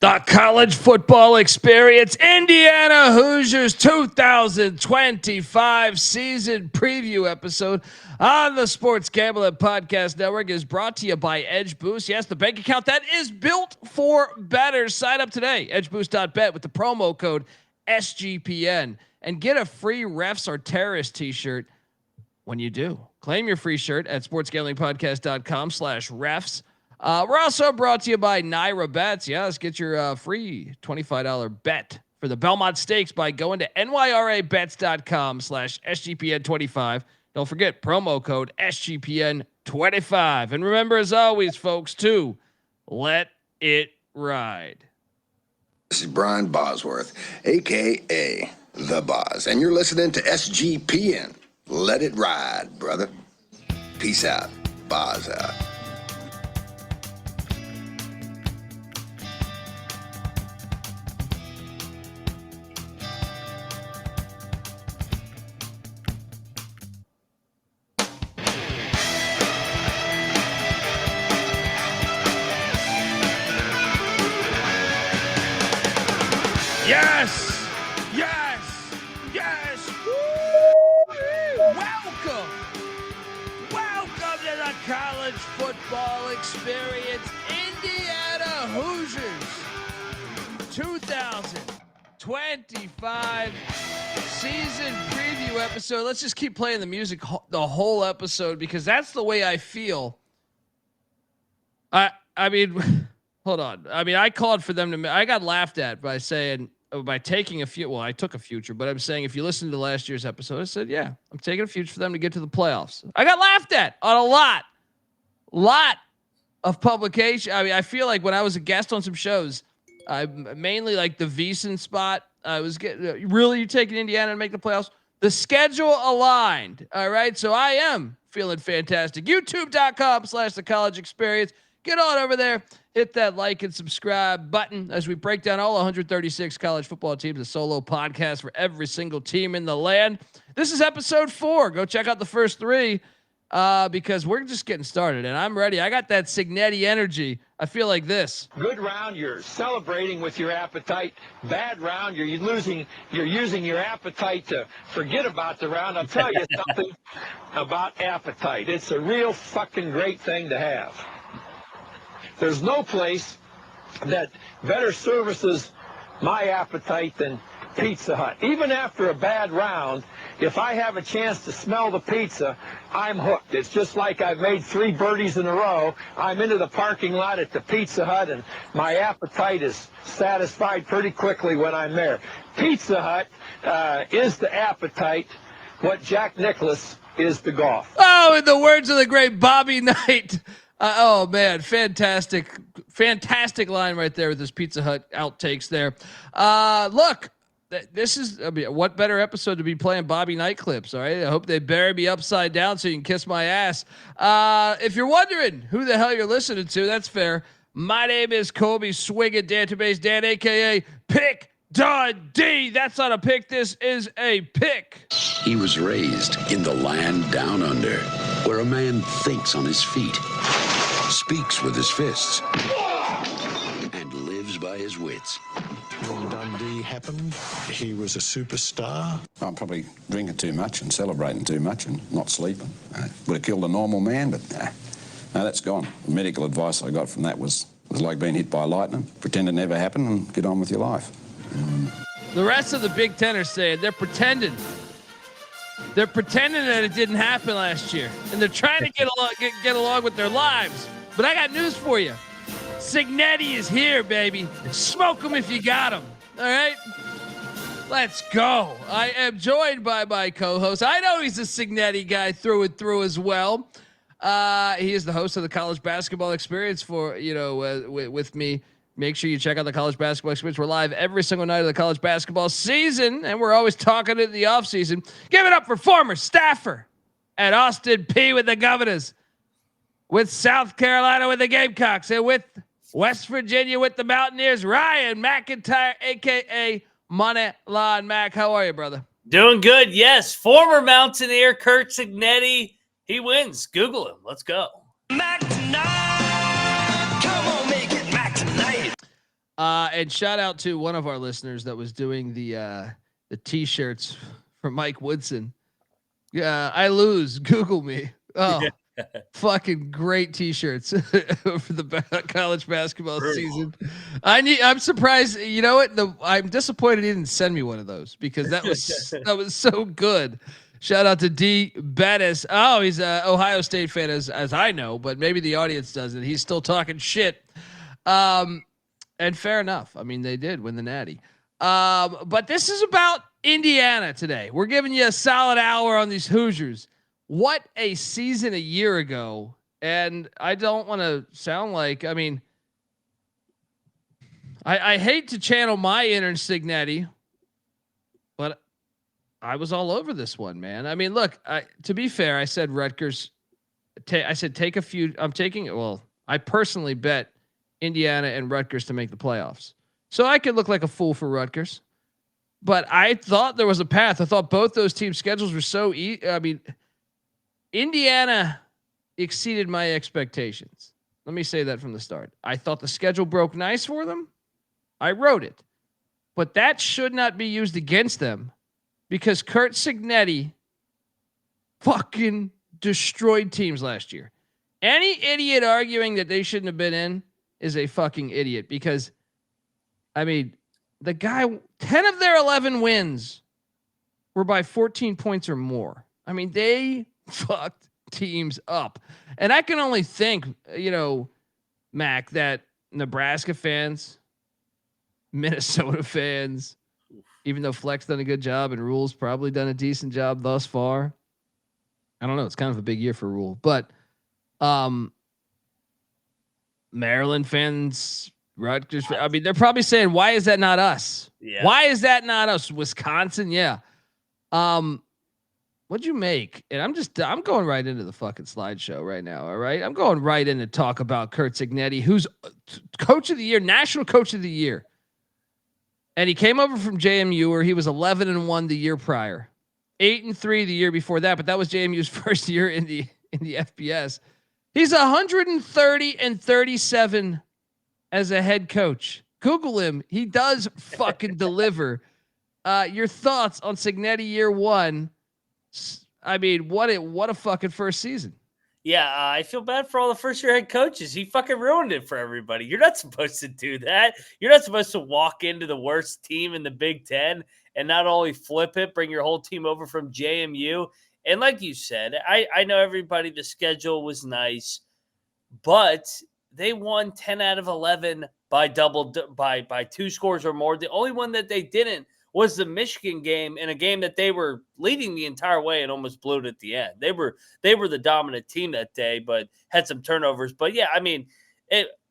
The college football experience, Indiana Hoosiers 2025 season preview episode on the Sports Gambling Podcast Network is brought to you by Edge Boost. Yes, the bank account that is built for better. Sign up today, edgeboost.bet with the promo code SGPN and get a free Refs Are Terrorists t-shirt when you do. Claim your free shirt at sportsgamblingpodcast.com/refs. We're also brought to you by Naira Bets. Yeah, let's get your free $25 bet for the Belmont Stakes by going to nyrabets.com/SGPN25. Don't forget promo code SGPN25. And remember, as always, folks, to let it ride. This is Brian Bosworth, a.k.a. The Boz, and you're listening to SGPN. Let it ride, brother. Peace out. Boz out. Yes, yes, yes. Woo! Welcome to the college football experience, Indiana Hoosiers 2025 season preview episode. Let's just keep playing the music the whole episode because that's the way I feel. I mean, hold on. I mean, I called for them to. I got laughed at by taking a few. Well, I took a future, but I'm saying if you listen to last year's episode, I said, yeah, I'm taking a future for them to get to the playoffs. I got laughed at on a lot of publication. I mean, I feel like when I was a guest on some shows, I mainly like the VEASAN spot. I was getting really you taking Indiana to make the playoffs. The schedule aligned. All right, so I am feeling fantastic. YouTube.com/the college experience. Get on over there, hit that like and subscribe button as we break down all 136 college football teams, a solo podcast for every single team in the land. This is episode 4. Go check out the first 3 because we're just getting started, and I'm ready. I got that Cignetti energy. I feel like this. Good round, you're celebrating with your appetite. Bad round, you're using your appetite to forget about the round. I'll tell you something about appetite. It's a real fucking great thing to have. There's no place that better services my appetite than Pizza Hut. Even after a bad round, if I have a chance to smell the pizza, I'm hooked. It's just like I've made 3 birdies in a row. I'm into the parking lot at the Pizza Hut, and my appetite is satisfied pretty quickly when I'm there. Pizza Hut is the appetite what Jack Nicklaus is to golf. Oh, in the words of the great Bobby Knight. Oh man, fantastic line right there with this Pizza Hut outtakes there. Look, this is what better episode to be playing Bobby Knight clips. All right, I hope they bury me upside down so you can kiss my ass. If you're wondering who the hell you're listening to, that's fair. My name is Kobe Swinging Database Dan, aka Pick Dundee. That's not a pick. This is a pick. He was raised in the land down under, where a man thinks on his feet, speaks with his fists, and lives by his wits. When Dundee happened, he was a superstar. I'm probably drinking too much and celebrating too much and not sleeping. Would have killed a normal man, but no, that's gone. The medical advice I got from that was like being hit by lightning. Pretend it never happened and get on with your life. The rest of the Big Ten are saying they're pretending. They're pretending that it didn't happen last year, and they're trying to get along with their lives. But I got news for you. Cignetti is here, baby. Smoke him if you got him. All right? Let's go. I am joined by my co-host. I know he's a Cignetti guy through and through as well. He is the host of the College Basketball Experience with me. Make sure you check out the College Basketball Experience. We're live every single night of the college basketball season, and we're always talking in the offseason. Give it up for former staffer at Austin Peay with the Governors, with South Carolina with the Gamecocks, and with West Virginia with the Mountaineers, Ryan McIntyre, a.k.a. Moneyline Mac. How are you, brother? Doing good, yes. Former Mountaineer Curt Cignetti. He wins. Google him. Let's go. Mac tonight. Come on, make it Mac tonight. And shout out to one of our listeners that was doing the t-shirts for Mike Woodson. Yeah, I lose. Google me. Oh, fucking great t-shirts for the college basketball season. I'm surprised. You know what? I'm disappointed he didn't send me one of those because that was so good. Shout out to D Bettis. Oh, he's a Ohio State fan as I know, but maybe the audience doesn't. He's still talking shit. And fair enough. I mean, they did win the Natty. But this is about Indiana today. We're giving you a solid hour on these Hoosiers. What a season a year ago. And I don't want to sound like, I mean, I hate to channel my inner Cignetti, but I was all over this one, man. I mean, look, to be fair, I said Rutgers. I said take a few. I'm taking it. Well, I personally bet Indiana and Rutgers to make the playoffs. So I could look like a fool for Rutgers. But I thought there was a path. I thought both those team schedules were so easy. I mean, Indiana exceeded my expectations. Let me say that from the start. I thought the schedule broke nice for them. I wrote it. But that should not be used against them because Curt Cignetti fucking destroyed teams last year. Any idiot arguing that they shouldn't have been in is a fucking idiot because, I mean, the guy, 10 of their 11 wins were by 14 points or more. I mean, they fucked teams up. And I can only think, Mac, that Nebraska fans, Minnesota fans, even though Fleck's done a good job and Rule's probably done a decent job thus far. I don't know. It's kind of a big year for Rule, but Maryland fans, Rutgers, I mean, they're probably saying, why is that not us? Yeah. Why is that not us? Wisconsin. Yeah. What'd you make? And I'm going right into the fucking slideshow right now. All right. I'm going right in to talk about Curt Cignetti, who's coach of the year, national coach of the year. And he came over from JMU where he was 11-1 the year prior, 8-3 the year before that. But that was JMU's first year in the FBS. He's 130-37 as a head coach. Google him. He does fucking deliver. Your thoughts on Cignetti year one? I mean, what a fucking first season. Yeah, I feel bad for all the first-year head coaches. He fucking ruined it for everybody. You're not supposed to do that. You're not supposed to walk into the worst team in the Big Ten and not only flip it, bring your whole team over from JMU. And like you said, I know everybody, the schedule was nice, but they won 10 out of 11 by by 2 scores or more. The only one that they didn't was the Michigan game, in a game that they were leading the entire way and almost blew it at the end. They were the dominant team that day, but had some turnovers. But yeah, I mean,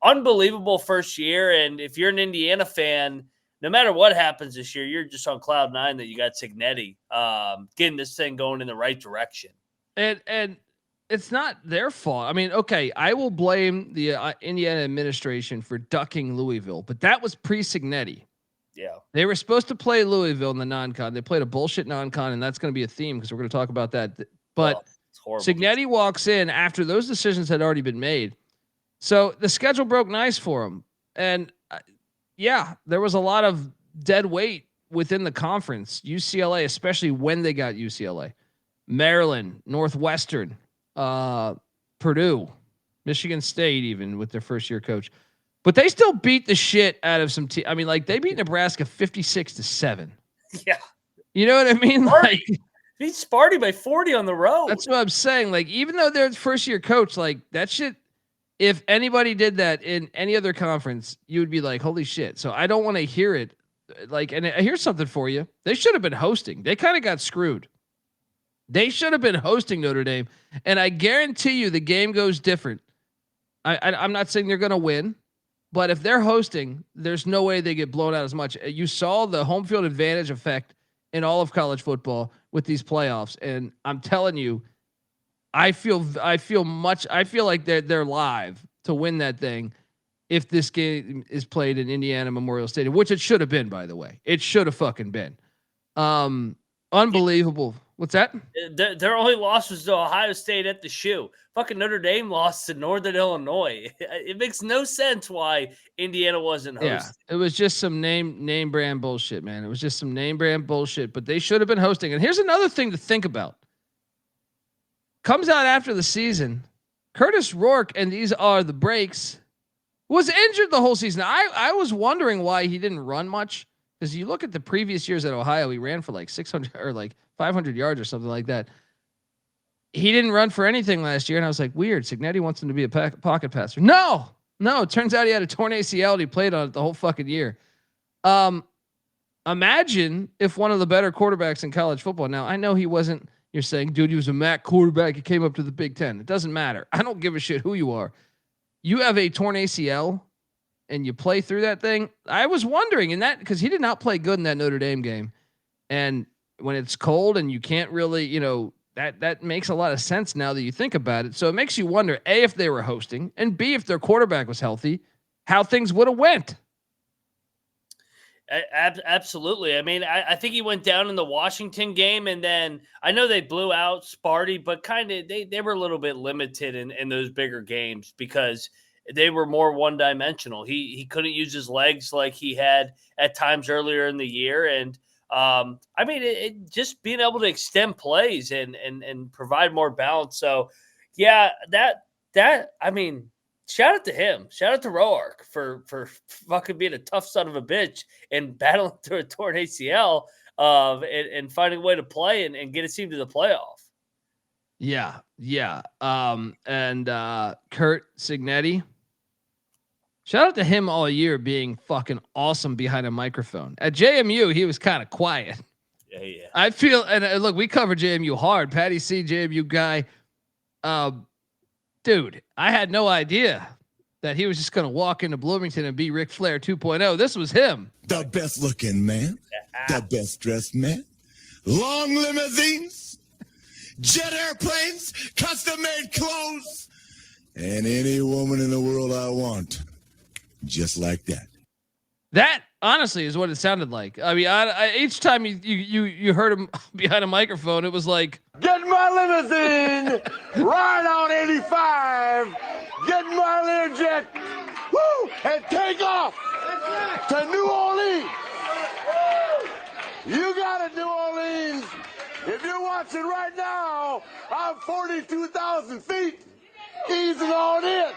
unbelievable first year. And if you're an Indiana fan, no matter what happens this year, you're just on cloud nine that you got Cignetti getting this thing going in the right direction. And it's not their fault. I mean, okay, I will blame the Indiana administration for ducking Louisville, but that was pre-Cignetti. Yeah. They were supposed to play Louisville in the non-con. They played a bullshit non-con, and that's going to be a theme because we're going to talk about that. But Cignetti walks in after those decisions had already been made. So the schedule broke nice for him. And yeah, there was a lot of dead weight within the conference. UCLA, especially when they got UCLA. Maryland, Northwestern, Purdue, Michigan State, even with their first-year coach. But they still beat the shit out of some team. I mean, like, they beat Nebraska 56-7. Yeah. You know what I mean? Sparty. Like, beat Sparty by 40 on the road. That's what I'm saying. Like, even though they're the first-year coach, like, that shit, if anybody did that in any other conference, you would be like, holy shit. So I don't want to hear it. Like, and here's something for you. They should have been hosting. They kind of got screwed. They should have been hosting Notre Dame. And I guarantee you the game goes different. I'm not saying they're going to win. But if they're hosting, there's no way they get blown out as much. You saw the home field advantage effect in all of college football with these playoffs. And I'm telling you, I feel like they're live to win that thing if this game is played in Indiana Memorial Stadium, which it should have been, by the way. It should have fucking been. Unbelievable. What's that? Their only loss was to Ohio State at the shoe. Fucking Notre Dame lost to Northern Illinois. It makes no sense why Indiana wasn't hosting. Yeah, it was just some name brand bullshit, man. It was just some name brand bullshit, but they should have been hosting. And here's another thing to think about. Comes out after the season, Kurtis Rourke, and these are the breaks, was injured the whole season. I was wondering why he didn't run much, because you look at the previous years at Ohio, he ran for like 600 or like 500 yards or something like that. He didn't run for anything last year, and I was like, weird. Cignetti wants him to be a pocket passer. No. It turns out he had a torn ACL and he played on it the whole fucking year. Imagine if one of the better quarterbacks in college football. Now, I know he wasn't. You're saying, dude, he was a MAC quarterback. He came up to the Big Ten. It doesn't matter. I don't give a shit who you are. You have a torn ACL and you play through that thing. I was wondering in that, because he did not play good in that Notre Dame game. And when it's cold and you can't really, that makes a lot of sense now that you think about it. So it makes you wonder, A, if they were hosting, and B, if their quarterback was healthy, how things would have went. Absolutely. I mean, I think he went down in the Washington game, and then I know they blew out Sparty, but kind of they were a little bit limited in those bigger games because they were more one-dimensional. He couldn't use his legs like he had at times earlier in the year, and I mean, it just being able to extend plays and provide more balance. So, yeah, that I mean, shout out to him. Shout out to Rourke for fucking being a tough son of a bitch and battling through a torn ACL and finding a way to play and get a team to the playoff. Yeah. And Curt Cignetti. Shout out to him all year being fucking awesome behind a microphone. At JMU, he was kind of quiet. Yeah. I feel, and look, we cover JMU hard. Patty C, JMU guy. Dude, I had no idea that he was just going to walk into Bloomington and be Ric Flair 2.0. This was him. The best looking man, the best dressed man, long limousines, jet airplanes, custom made clothes, and any woman in the world I want. Just like that. That honestly is what it sounded like. I mean, I each time you heard him behind a microphone, it was like, get in my limousine, ride on 85, get in my Learjet, woo, and take off to New Orleans. You got it, New Orleans. If you're watching right now, I'm 42,000 feet, easing on in.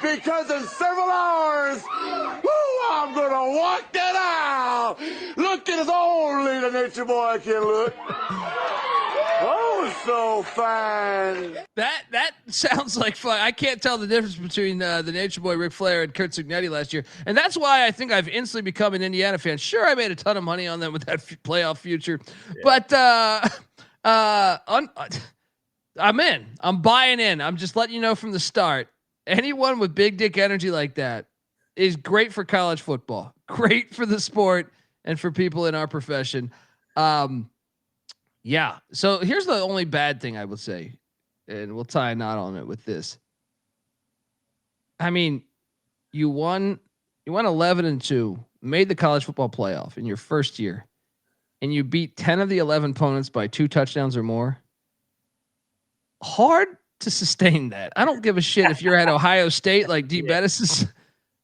Because in several hours, I'm going to walk that out. Look at as only the nature boy can look. Oh, so fine. That sounds like fun. I can't tell the difference between the Nature Boy Ric Flair and Curt Cignetti last year, and that's why I think I've instantly become an Indiana fan. Sure, I made a ton of money on them with that playoff future, but I'm in. I'm buying in. I'm just letting you know from the start. Anyone with big dick energy like that is great for college football, great for the sport, and for people in our profession. Yeah. So here's the only bad thing I would say, and we'll tie a knot on it with this. I mean, you won 11-2, made the college football playoff in your first year, and you beat 10 of the 11 opponents by 2 touchdowns or more. Hard to sustain that. I don't give a shit if you're at Ohio State like D. Bettis is,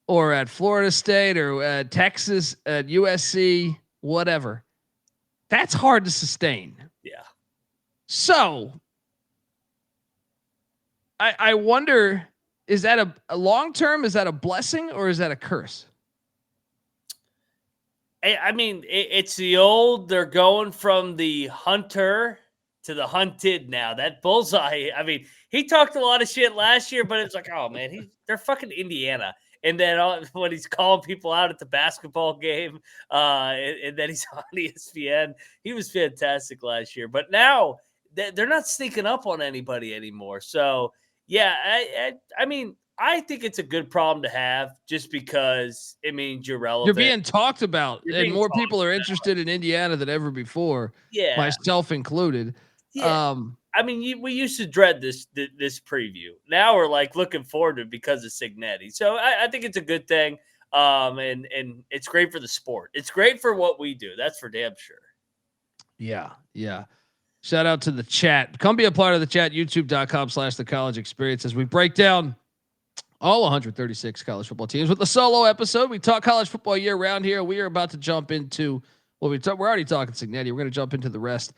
or at Florida State, or at Texas, at USC, whatever. That's hard to sustain. Yeah. So I wonder, is that a long term? Is that a blessing or is that a curse? I mean, it's the old, they're going from the hunter to the hunted now. That bullseye. I mean, he talked a lot of shit last year, but it's like, oh man, they're fucking Indiana. And then when he's calling people out at the basketball game, and then he's on ESPN, he was fantastic last year. But now they're not sneaking up on anybody anymore. So yeah, I mean, I think it's a good problem to have just because it means you're relevant. You're being talked about, and more people are interested in Indiana than ever before. Yeah, myself included. Yeah. I mean, we used to dread this preview. Now we're like looking forward to it because of Cignetti. So I think it's a good thing. And it's great for the sport. It's great for what we do. That's for damn sure. Yeah. Shout out to the chat. Come be a part of the chat. YouTube.com/The College Experience as we break down all 136 college football teams with the solo episode. We talk college football year round here. We are about to jump into we're already talking Cignetti. We're going to jump into the rest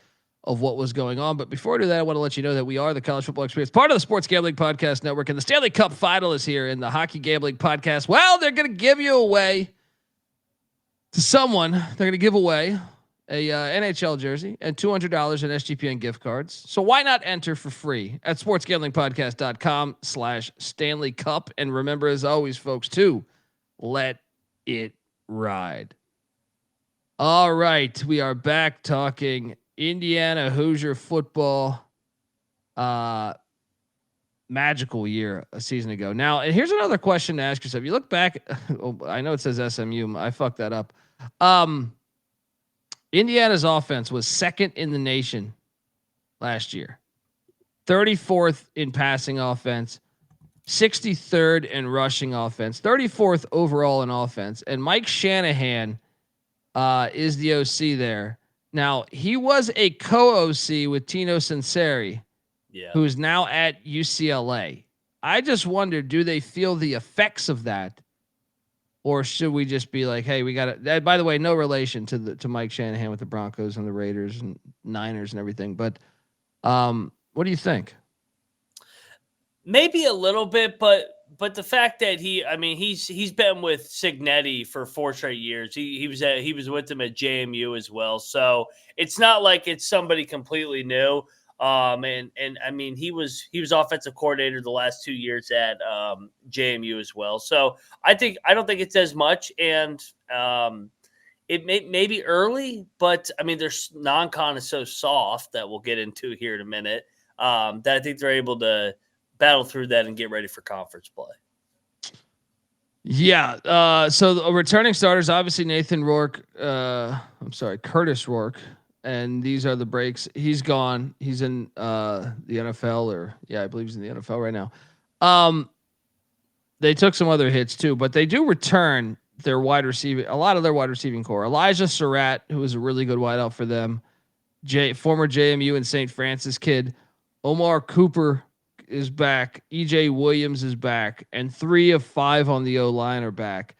of what was going on. But before I do that, I want to let you know that we are the College Football Experience, part of the Sports Gambling Podcast Network, and the Stanley Cup Final is here in the Hockey Gambling Podcast. Well, they're going to give you away to someone. They're going to give away a NHL jersey and $200 in SGPN gift cards. So why not enter for free at sportsgamblingpodcast.com/Stanley Cup. And remember, as always, folks, to let it ride. All right. We are back talking Indiana Hoosier football. Magical year a season ago. Now, and here's another question to ask yourself. You look back, I know it says SMU. I fucked that up. Indiana's offense was second in the nation last year, 34th in passing offense, 63rd in rushing offense, 34th overall in offense. And Mike Shanahan is the OC there. Now, he was a co-OC with Tino Sinceri, who's now at UCLA. I just wonder, do they feel the effects of that? Or should we just be like, hey, we got it? By the way, no relation to Mike Shanahan with the Broncos and the Raiders and Niners and everything. But what do you think? Maybe a little bit, but the fact that he's been with Cignetti for 4 straight years. He was with him at JMU as well. So it's not like it's somebody completely new. And I mean, he was offensive coordinator the last 2 years at JMU as well. So I don't think it's as much, and it may be early, but I mean, their non-con is so soft that we'll get into here in a minute. That I think they're able to battle through that and get ready for conference play. Yeah. So the returning starters, obviously Kurtis Rourke. And these are the breaks. He's gone. He's in the NFL, I believe he's in the NFL right now. They took some other hits too, but they do return a lot of their wide receiving core. Elijah Surratt, who was a really good wideout for them, former JMU and St. Francis kid. Omar Cooper is back. E.J. Williams is back, and 3 of 5 on the O-line are back.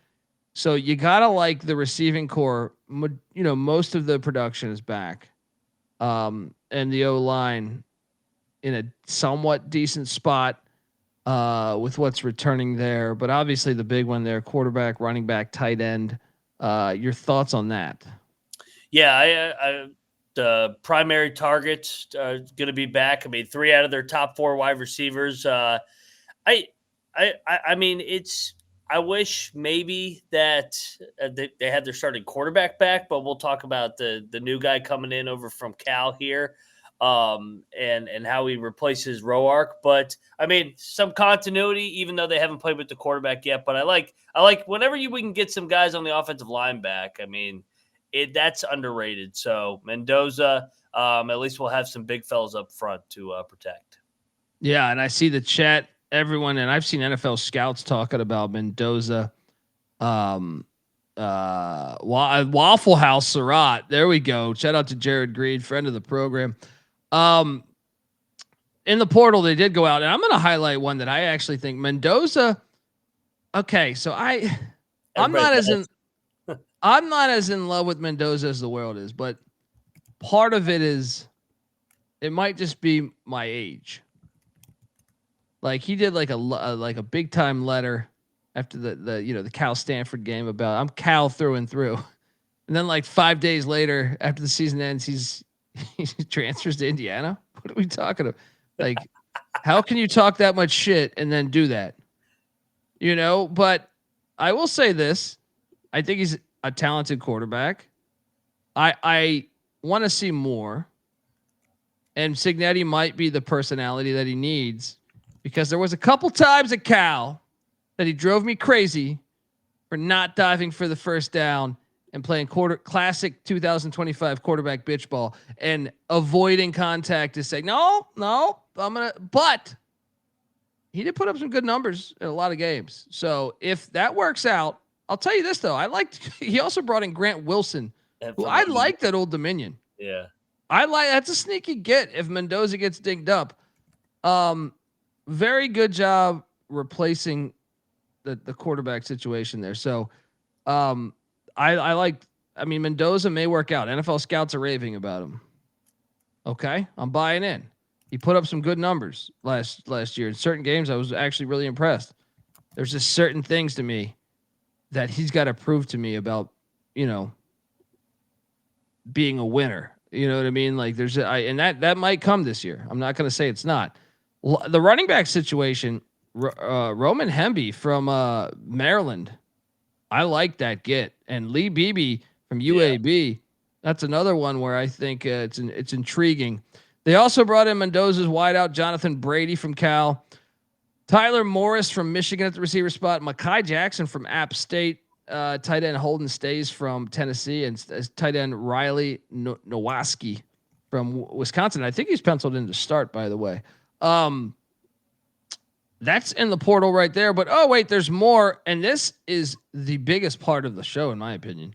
So you gotta like the receiving core. Most of the production is back, and the O-line in a somewhat decent spot with what's returning there. But obviously the big one there: quarterback, running back, tight end. Your thoughts on that? Yeah, the primary targets going to be back. I mean, 3 out of their top 4 wide receivers. I mean, I wish maybe that they had their starting quarterback back, but we'll talk about the new guy coming in over from Cal here, and how he replaces Rourke. But I mean, some continuity, even though they haven't played with the quarterback yet. But I like whenever we can get some guys on the offensive line back. I mean, that's underrated. So Mendoza, at least we'll have some big fellas up front to protect. Yeah, and I see the chat. Everyone, and I've seen NFL scouts talking about Mendoza, Waffle House Surratt. There we go. Shout out to Jared Green, friend of the program. In the portal, they did go out, and I'm going to highlight one that I actually think Mendoza. Okay, so I'm not as in love with Mendoza as the world is, but part of it is it might just be my age. Like he did like a big time letter after the Cal Stanford game about I'm Cal through and through, and then like 5 days later after the season ends he transfers to Indiana. What are we talking about? Like, how can you talk that much shit and then do that? But I will say this: I think he's a talented quarterback. I want to see more, and Cignetti might be the personality that he needs. Because there was a couple times at Cal that he drove me crazy for not diving for the first down and playing classic 2025 quarterback bitch ball and avoiding contact to say, no, but he did put up some good numbers in a lot of games. So if that works out, I'll tell you this though. He also brought in Grant Wilson, who I like that Old Dominion. Yeah. That's a sneaky get if Mendoza gets dinged up. Very good job replacing the quarterback situation there. So, I mean, Mendoza may work out. NFL scouts are raving about him. Okay, I'm buying in. He put up some good numbers last year in certain games. I was actually really impressed. There's just certain things to me that he's got to prove to me about, being a winner. You know what I mean? Like and that might come this year. I'm not going to say it's not. The running back situation, Roman Hemby from Maryland. I like that get. And Lee Beebe from UAB. That's another one where I think it's intriguing. They also brought in Mendoza's wideout, Jonathan Brady from Cal, Tyler Morris from Michigan at the receiver spot, Mekhi Jackson from App State, tight end Holden Stays from Tennessee, and tight end Riley Nowaski from Wisconsin. I think he's penciled in to start, by the way. That's in the portal right there. But oh wait, there's more, and this is the biggest part of the show, in my opinion.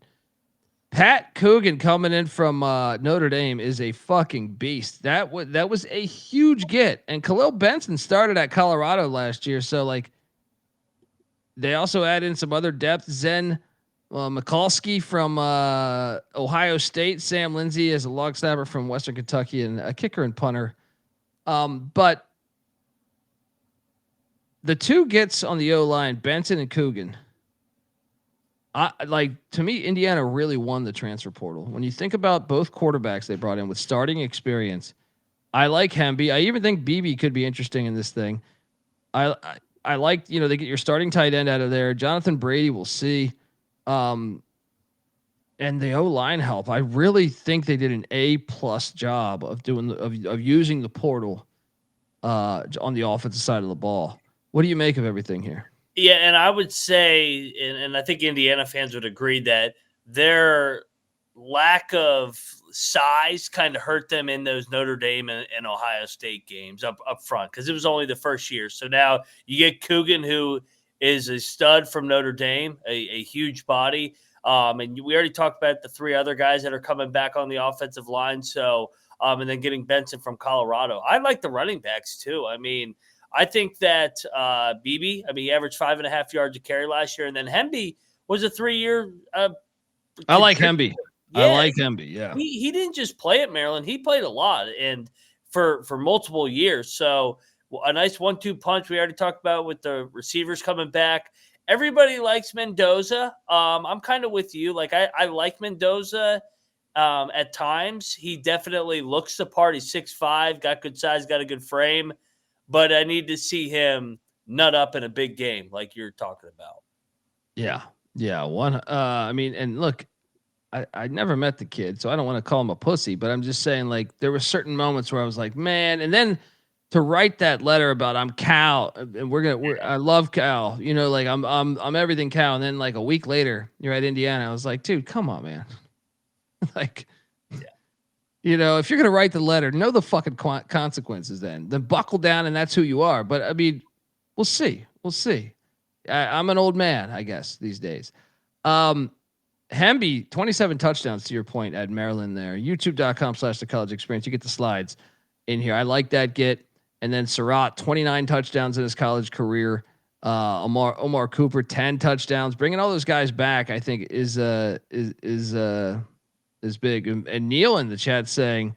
Pat Coogan coming in from Notre Dame is a fucking beast. That was a huge get. And Khalil Benson started at Colorado last year, so like they also add in some other depth. Zen Mikulski from Ohio State, Sam Lindsay as a long snapper from Western Kentucky, and a kicker and punter. But the two gets on the O-line, Benson and Coogan. To me, Indiana really won the transfer portal. When you think about both quarterbacks they brought in with starting experience, I like Hemby. I even think BB could be interesting in this thing. I like, they get your starting tight end out of there. Jonathan Brady, we'll see. And the O-line help. I really think they did an A+ job of using the portal on the offensive side of the ball. What do you make of everything here? Yeah, and I would say, and I think Indiana fans would agree that their lack of size kind of hurt them in those Notre Dame and Ohio State games up front, because it was only the first year. So now you get Coogan, who is a stud from Notre Dame, a huge body. And we already talked about the three other guys that are coming back on the offensive line. So, and then getting Benson from Colorado. I like the running backs too. I mean, I think that Beebe, he averaged 5.5 yards a carry last year, and then Hemby was a 3-year. I like Hemby. Yeah. I like Hemby. Yeah, he didn't just play at Maryland; he played a lot, and for multiple years. So a nice 1-2 punch. We already talked about with the receivers coming back. Everybody likes Mendoza. I'm kind of with you. Like I like Mendoza. At times, he definitely looks the part. He's 6'5", got good size, got a good frame. But I need to see him nut up in a big game like you're talking about. Yeah. And look, I never met the kid, so I don't want to call him a pussy, but I'm just saying, like, there were certain moments where I was like, man, and then to write that letter about I'm Cal and I love Cal, like I'm everything Cal. And then like a week later, you're at Indiana. I was like, dude, come on, man. Like, if you're going to write the letter, know the fucking consequences then buckle down, and that's who you are. But I mean, we'll see. I'm an old man, I guess, these days. Hemby, 27 touchdowns to your point at Maryland there. YouTube.com/the college experience. You get the slides in here. I like that get. And then Surratt, 29 touchdowns in his college career. Omar Cooper, 10 touchdowns. Bringing all those guys back, I think, is big. And Neil in the chat saying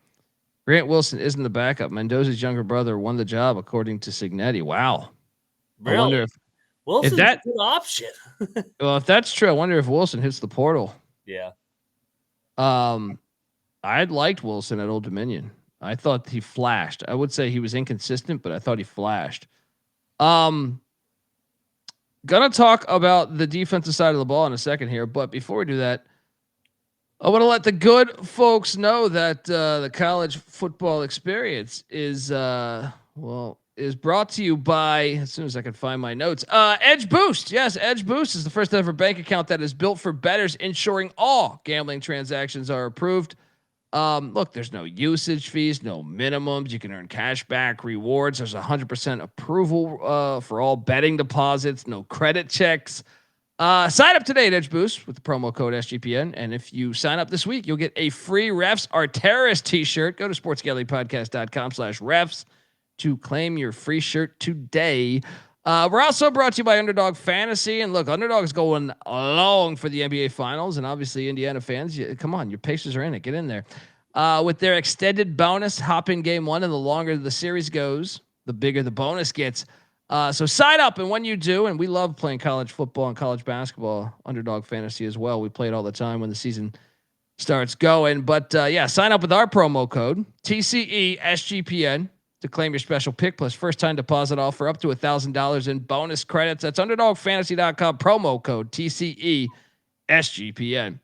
Grant Wilson isn't the backup. Mendoza's younger brother won the job, according to Cignetti. Wow. Really? I wonder Wilson's a good option. Well, if that's true, I wonder if Wilson hits the portal. Yeah. I liked Wilson at Old Dominion. I thought he flashed. I would say he was inconsistent, but I thought he flashed. Gonna talk about the defensive side of the ball in a second here, but before we do that, I want to let the good folks know that the college football experience is brought to you by, as soon as I can find my notes, Edge Boost. Yes, Edge Boost is the first ever bank account that is built for bettors, ensuring all gambling transactions are approved. Look, there's no usage fees, no minimums. You can earn cash back rewards. There's 100% approval for all betting deposits, no credit checks. Sign up today at Edge Boost with the promo code SGPN. And if you sign up this week, you'll get a free Refs Are Terrorists t-shirt. Go to sportsgallerypodcast.com/refs to claim your free shirt today. We're also brought to you by Underdog Fantasy. And look, Underdog's going along for the NBA Finals. And obviously, Indiana fans, come on, your Pacers are in it. Get in there. With their extended bonus, hop in game one. And the longer the series goes, the bigger the bonus gets. So sign up, and when you do, and we love playing college football and college basketball, Underdog Fantasy as well. We play it all the time when the season starts going. But sign up with our promo code TCE SGPN to claim your special pick plus first time deposit offer up to $1,000 in bonus credits. That's UnderdogFantasy.com promo code TCE SGPN.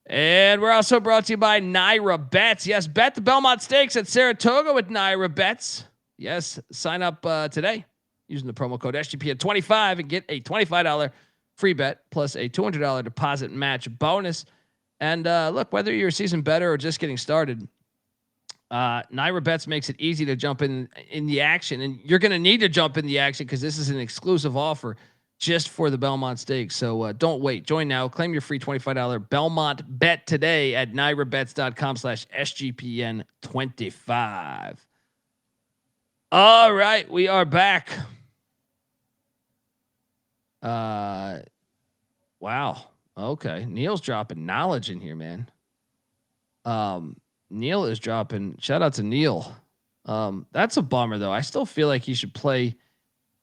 And we're also brought to you by Naira Bets. Yes, bet the Belmont Stakes at Saratoga with Naira Bets. Yes, sign up today using the promo code SGPN25 and get a $25 free bet plus a $200 deposit match bonus. And look, whether you're a season better or just getting started, Naira Bets makes it easy to jump in the action. And you're going to need to jump in the action because this is an exclusive offer just for the Belmont Stakes. So don't wait. Join now. Claim your free $25 Belmont bet today at nairabets.com/SGPN25. All right, we are back. Wow. Okay. Neil's dropping knowledge in here, man. Neil is dropping. Shout out to Neil. That's a bummer though. I still feel like he should play.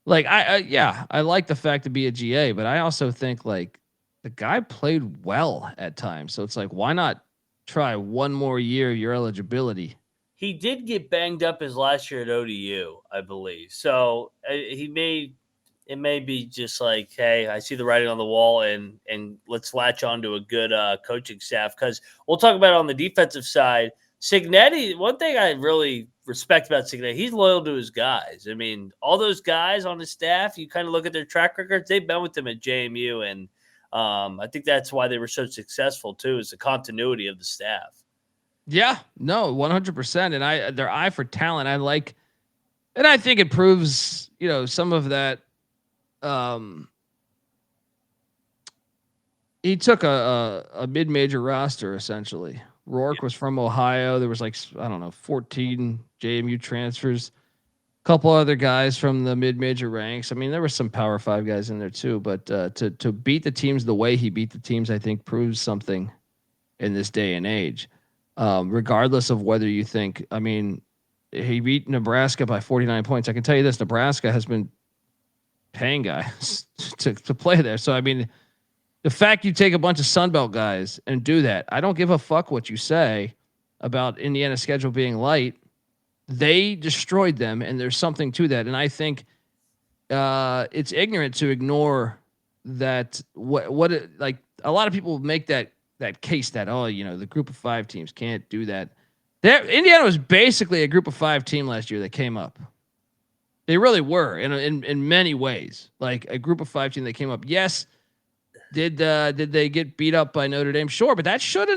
Like I like the fact to be a GA, but I also think like the guy played well at times. So it's like, why not try one more year of your eligibility? He did get banged up his last year at ODU, I believe. So it may be just like, hey, I see the writing on the wall, and let's latch on to a good coaching staff. Because we'll talk about it on the defensive side. Cignetti, one thing I really respect about Cignetti, he's loyal to his guys. I mean, all those guys on his staff, you kind of look at their track records, they've been with him at JMU, and I think that's why they were so successful too, is the continuity of the staff. Yeah, no, 100%. And their eye for talent, I like, and I think it proves, some of that. He took a mid-major roster essentially. Rourke was from Ohio. There was 14 JMU transfers, a couple other guys from the mid-major ranks. I mean, there were some Power 5 guys in there too, but to beat the teams the way he beat the teams, I think proves something in this day and age. Regardless of whether you think, I mean, he beat Nebraska by 49 points. I can tell you this, Nebraska has been paying guys to play there. So, I mean, the fact you take a bunch of Sunbelt guys and do that, I don't give a fuck what you say about Indiana's schedule being light. They destroyed them, and there's something to that. And I think it's ignorant to ignore that. Like a lot of people make that case that, the group of 5 teams can't do that. Indiana was basically a group of 5 team last year that came up. They really were in many ways, like a group of 5 team that came up. Yes. Did they get beat up by Notre Dame? Sure, but that should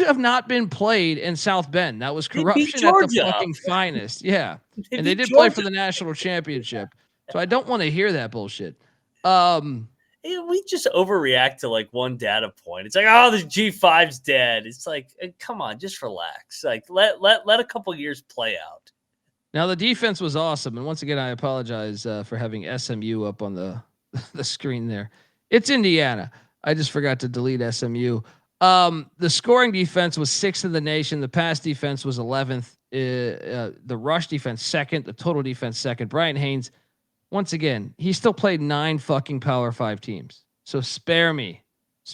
have not been played in South Bend. That was corruption at the fucking finest. Yeah. And they did play for the national championship. So I don't want to hear that bullshit. We just overreact to like one data point. It's like, oh, the G5's dead. It's like, come on, just relax. Like let a couple years play out. Now the defense was awesome, and once again, I apologize for having SMU up on the screen there. It's Indiana. I just forgot to delete SMU. The scoring defense was 6th in the nation. The pass defense was 11th. The rush defense 2nd. The total defense 2nd. Brian Haynes, once again, he still played 9 fucking Power 5 teams. So spare me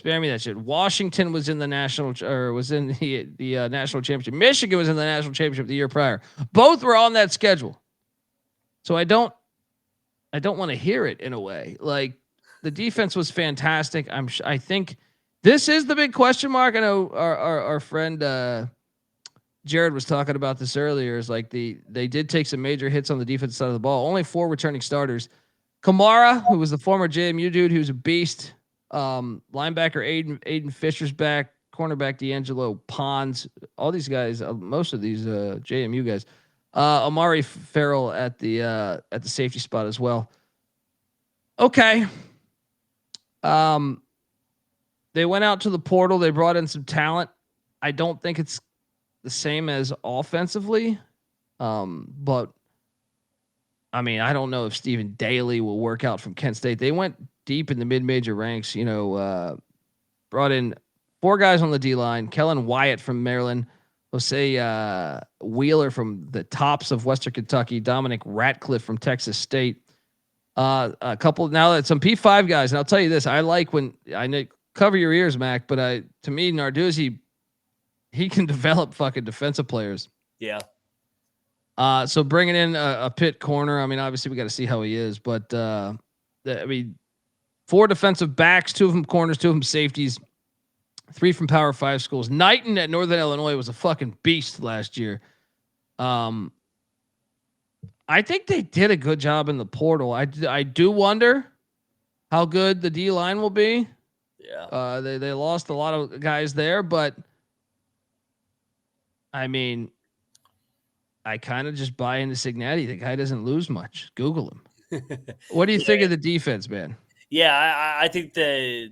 that shit. Washington was in the national the national championship. Michigan was in the national championship the year prior. Both were on that schedule. So I don't want to hear it in a way. Like, the defense was fantastic. I think this is the big question mark. I know our friend Jared was talking about this earlier. Is like they did take some major hits on the defensive side of the ball. Only 4 returning starters. Kamara, who was the former JMU dude, who's a beast. Linebacker Aiden Fisher's back. Cornerback D'Angelo Pons. All these guys, most of these JMU guys. Amari Farrell at the safety spot as well. Okay. They went out to the portal. They brought in some talent. I don't think it's the same as offensively. But I mean, I don't know if Stephen Daly will work out from Kent State. They went deep in the mid-major ranks, brought in 4 guys on the D-line, Kellen Wyatt from Maryland, Jose Wheeler from the Tops of Western Kentucky, Dominic Ratcliffe from Texas State. A couple now that some P5 guys, and I'll tell you this, I like when I know cover your ears, Mac, but to me, Narduzzi, he can develop fucking defensive players. Yeah. So bringing in a pit corner, I mean, obviously we got to see how he is, but I mean, 4 defensive backs, 2 of them corners, 2 of them safeties, 3 from Power 5 schools. Knighton at Northern Illinois was a fucking beast last year. I think they did a good job in the portal. I do wonder how good the D line will be. Yeah. They lost a lot of guys there, but I mean, I kind of just buy into Cignetti. The guy doesn't lose much. Google him. What do you think of the defense, man? Yeah, I think the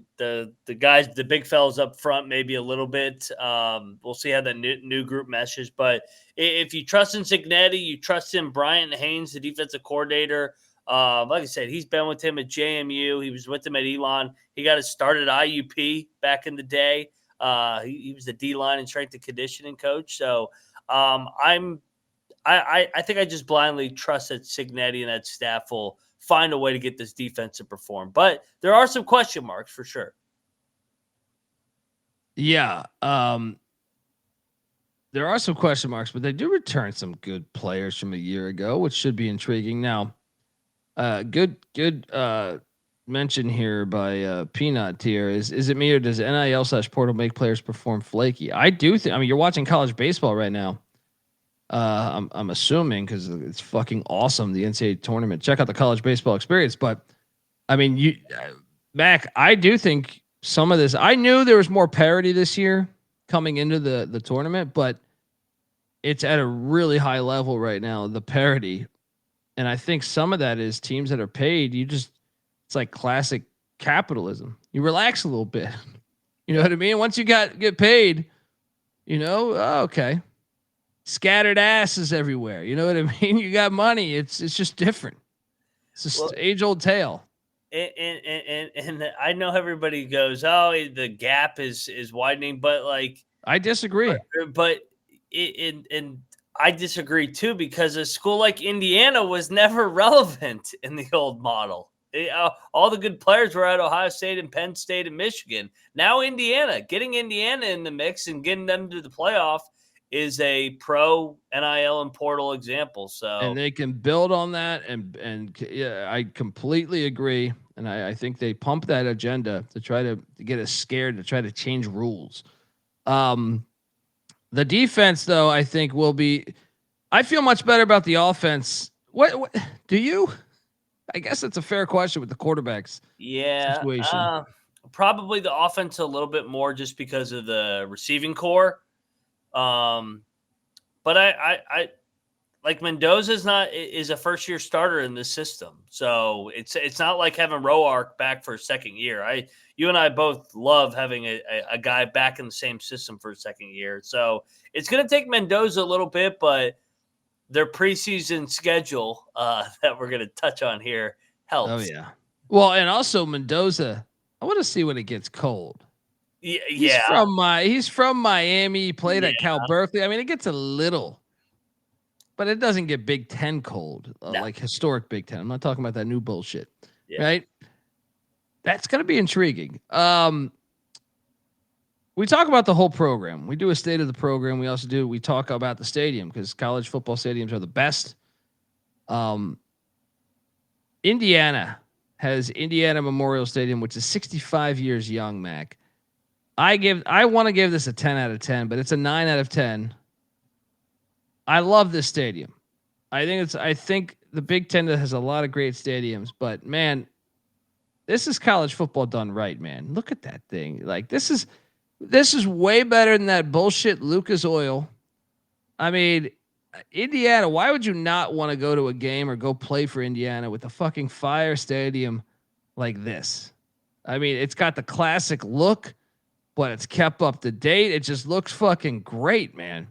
guys, the big fellas up front, maybe a little bit. We'll see how the new group meshes. But if you trust in Cignetti, you trust in Bryant Haynes, the defensive coordinator. Like I said, he's been with him at JMU. He was with him at Elon. He got his start at IUP back in the day. He was the D-line and strength and conditioning coach. So I think I just blindly trust that Cignetti and that staff will find a way to get this defense to perform. But there are some question marks for sure. Yeah. There are some question marks, but they do return some good players from a year ago, which should be intriguing. Now, good mention here by Peanut here. Is it me or does NIL/portal make players perform flaky? I do think. I mean, you're watching college baseball right now. I'm assuming because it's fucking awesome, the NCAA tournament. Check out the college baseball experience. But I mean, Mac, I do think some of this. I knew there was more parity this year coming into the tournament, but it's at a really high level right now. The parity, and I think some of that is teams that are paid. It's like classic capitalism. You relax a little bit. You know what I mean? Once you get paid, okay. Scattered asses everywhere. You know what I mean? You got money. It's just different. It's just age-old tale. And I know everybody goes, "Oh, the gap is widening," but like I disagree. But I disagree too because a school like Indiana was never relevant in the old model. All the good players were at Ohio State and Penn State and Michigan. Now getting Indiana in the mix and getting them to the playoff is a pro NIL and portal example. So, and they can build on that. And yeah, I completely agree. And I think they pump that agenda to try to get us scared, to try to change rules. The defense though, I think I feel much better about the offense. What do you? I guess that's a fair question with the quarterbacks. Yeah. Situation. Probably the offense a little bit more just because of the receiving core. But I like Mendoza is a first year starter in this system. So it's not like having Roark back for a second year. You and I both love having a guy back in the same system for a second year. So it's going to take Mendoza a little bit, but their preseason schedule that we're going to touch on here helps. Oh yeah. Well, and also Mendoza, I want to see when it gets cold. Yeah. He's from Miami. He played at Cal Berkeley. I mean, it gets a little, but it doesn't get Big Ten cold, like historic Big Ten. I'm not talking about that new bullshit, right? That's going to be intriguing. We talk about the whole program. We do a state of the program. We talk about the stadium because college football stadiums are the best. Indiana has Indiana Memorial Stadium, which is 65 years young, Mac. I want to give this a 10 out of 10, but it's a 9 out of 10. I love this stadium. I think the Big Ten has a lot of great stadiums, but man, this is college football done right, man. Look at that thing. Like this is way better than that bullshit Lucas Oil. I mean, Indiana, why would you not want to go to a game or go play for Indiana with a fucking fire stadium like this? I mean, it's got the classic look. but it's kept up to date. It just looks fucking great, man.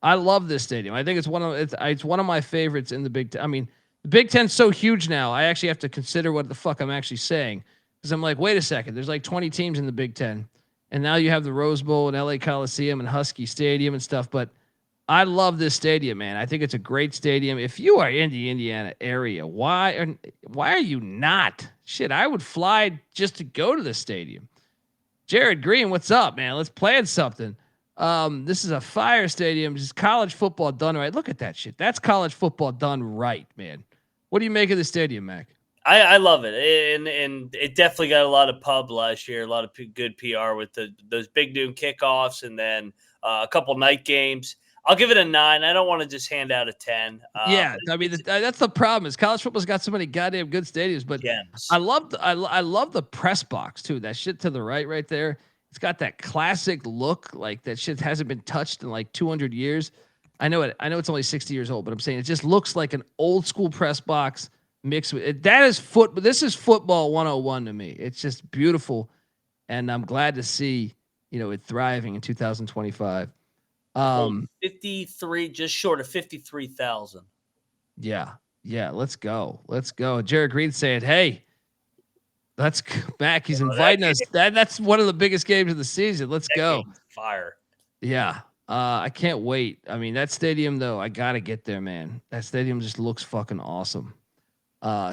I love this stadium. I think it's one of my favorites in the Big Ten. I mean, the Big Ten's so huge now. I actually have to consider what the fuck I'm actually saying, because I'm like, wait a second. There's like 20 teams in the Big Ten, and now you have the Rose Bowl and LA Coliseum and Husky Stadium and stuff. But I love this stadium, man. I think it's a great stadium. If you are in the Indiana area, why are you not? Shit, I would fly just to go to this stadium. Jared Green, what's up, man? Let's plan something. This is a fire stadium. Just college football done right. Look at that shit. That's college football done right, man. What do you make of the stadium, Mac? I love it, and it definitely got a lot of pub last year, a lot of good PR with those big noon kickoffs, and then a couple night games. I'll give it a 9. I don't want to just hand out a 10. Yeah, I mean that's the problem is college football's got so many goddamn good stadiums, but I love the press box too. That shit to the right there. It's got that classic look, like that shit hasn't been touched in like 200 years. I know it's only 60 years old, but I'm saying it just looks like an old school press box mixed with it. This is football 101 to me. It's just beautiful, and I'm glad to see it thriving in 2025. 53, just short of 53,000. Yeah. Let's go. Jared Green saying, "Hey, let's go back." He's inviting us. That's one of the biggest games of the season. Let's go. Fire. Yeah. I can't wait. I mean, that stadium though, I gotta get there, man. That stadium just looks fucking awesome.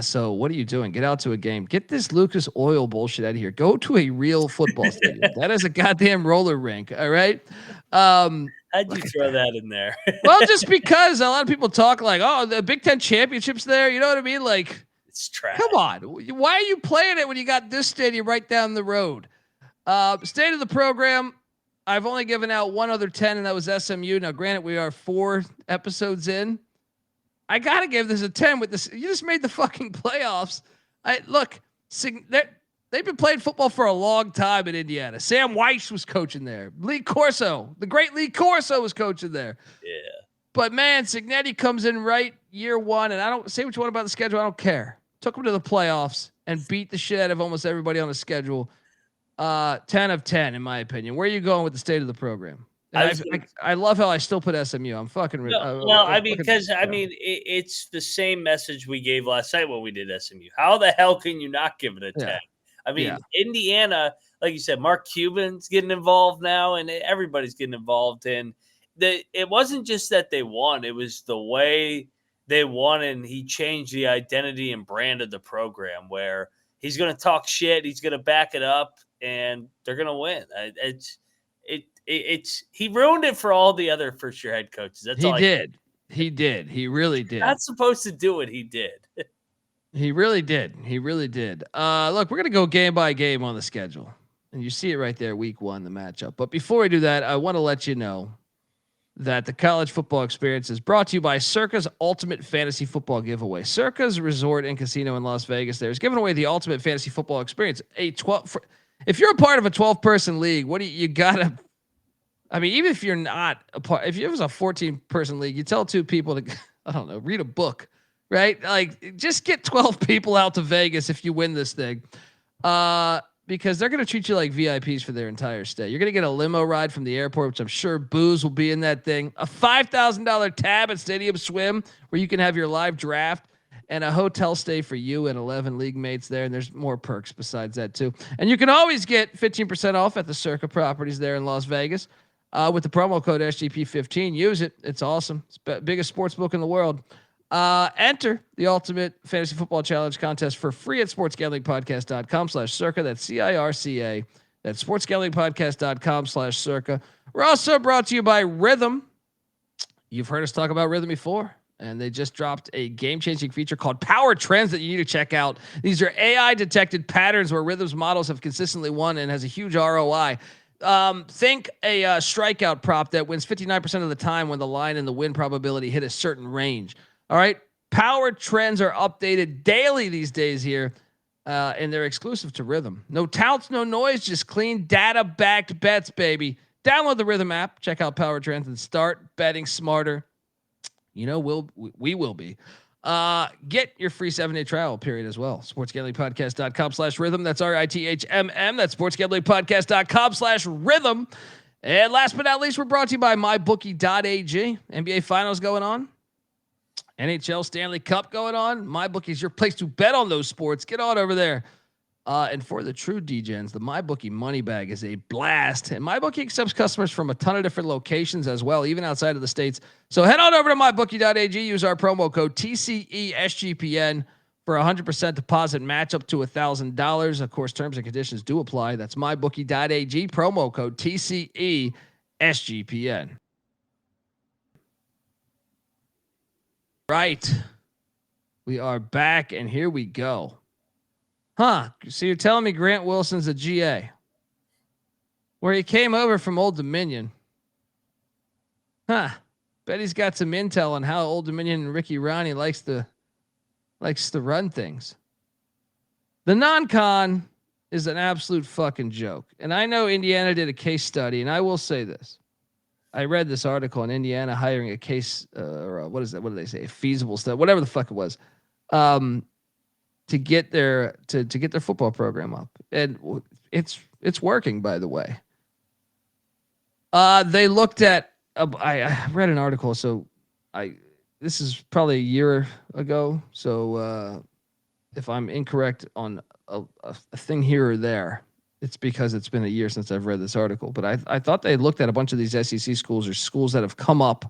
So what are you doing? Get out to a game. Get this Lucas Oil bullshit out of here. Go to a real football stadium. That is a goddamn roller rink. All right. How'd you throw that in there? Well, just because a lot of people talk like, oh, the Big Ten championship's there. You know what I mean? Like, it's trash. Come on. Why are you playing it when you got this stadium right down the road? State of the program. I've only given out one other 10, and that was SMU. Now, granted, we are 4 episodes in. I got to give this a 10 with this. You just made the fucking playoffs. They've been playing football for a long time in Indiana. Sam Weiss was coaching there. Lee Corso, the great Lee Corso, was coaching there. Yeah. But man, Cignetti comes in right year 1, and I don't say what you want about the schedule. I don't care. Took them to the playoffs and beat the shit out of almost everybody on the schedule. 10 of 10, in my opinion. Where are you going with the state of the program? I love how I still put SMU. I'm fucking. It's the same message we gave last night when we did SMU. How the hell can you not give it a 10? Yeah. Indiana, like you said, Mark Cuban's getting involved now, and everybody's getting involved. And it wasn't just that they won; it was the way they won, and he changed the identity and brand of the program. Where he's going to talk shit, he's going to back it up, and they're going to win. He ruined it for all the other first-year head coaches. He did. He really did. Not supposed to do it. He did. He really did. Look, we're going to go game by game on the schedule. And you see it right there, week 1, the matchup. But before we do that, I want to let you know that the college football experience is brought to you by Circa's Ultimate Fantasy Football Giveaway. Circa's resort and casino in Las Vegas there is giving away the ultimate fantasy football experience. If you're a part of a 12-person league, you gotta? I mean, even if you're not a part, if it was a 14-person league, you tell 2 people to, I don't know, read a book, right? Like, just get 12 people out to Vegas if you win this thing, because they're going to treat you like VIPs for their entire stay. You're going to get a limo ride from the airport, which I'm sure booze will be in that thing, a $5,000 tab at Stadium Swim where you can have your live draft, and a hotel stay for you and 11 league mates there. And there's more perks besides that too. And you can always get 15% off at the Circa properties there in Las Vegas. With the promo code SGP15, use it. It's awesome. It's the biggest sports book in the world. Enter the Ultimate Fantasy Football Challenge contest for free at sportsgamblingpodcast.com/circa. That's CIRCA. That's sportsgamblingpodcast.com/circa. We're also brought to you by Rhythm. You've heard us talk about Rhythm before, and they just dropped a game-changing feature called Power Trends that you need to check out. These are AI-detected patterns where Rhythm's models have consistently won and has a huge ROI. Think a strikeout prop that wins 59% of the time when the line and the win probability hit a certain range. All right. Power Trends are updated daily these days here, and they're exclusive to Rhythm. No touts, no noise, just clean data-backed bets, baby. Download the Rhythm app, check out Power Trends, and start betting smarter. You know, we will be. Get your free 7-day trial period as well. sportsgamblingpodcast.com/rhythm. That's RITHMM. That's sportsgamblingpodcast.com/rhythm. And last but not least, we're brought to you by mybookie.ag. NBA Finals going on. NHL Stanley Cup going on. MyBookie is your place to bet on those sports. Get on over there. And for the true DGens, the MyBookie money bag is a blast. And MyBookie accepts customers from a ton of different locations as well, even outside of the States. So head on over to mybookie.ag. Use our promo code TCESGPN for 100% deposit match up to $1,000. Of course, terms and conditions do apply. That's mybookie.ag, promo code TCESGPN. Right. We are back, and here we go. So you're telling me Grant Wilson's a GA, where he came over from Old Dominion. Bet he's got some intel on how Old Dominion and Ricky Ronnie likes to run things. The non-con is an absolute fucking joke. And I know Indiana did a case study, and I will say this. I read this article on Indiana hiring a case, or what is that? What do they say? A feasible study, whatever the fuck it was. To get their to get their football program up, and it's working, by the way. They looked at I read an article, so this is probably a year ago, so if I'm incorrect on a thing here or there, it's because it's been a year since I've read this article. But I thought they looked at a bunch of these SEC schools or schools that have come up,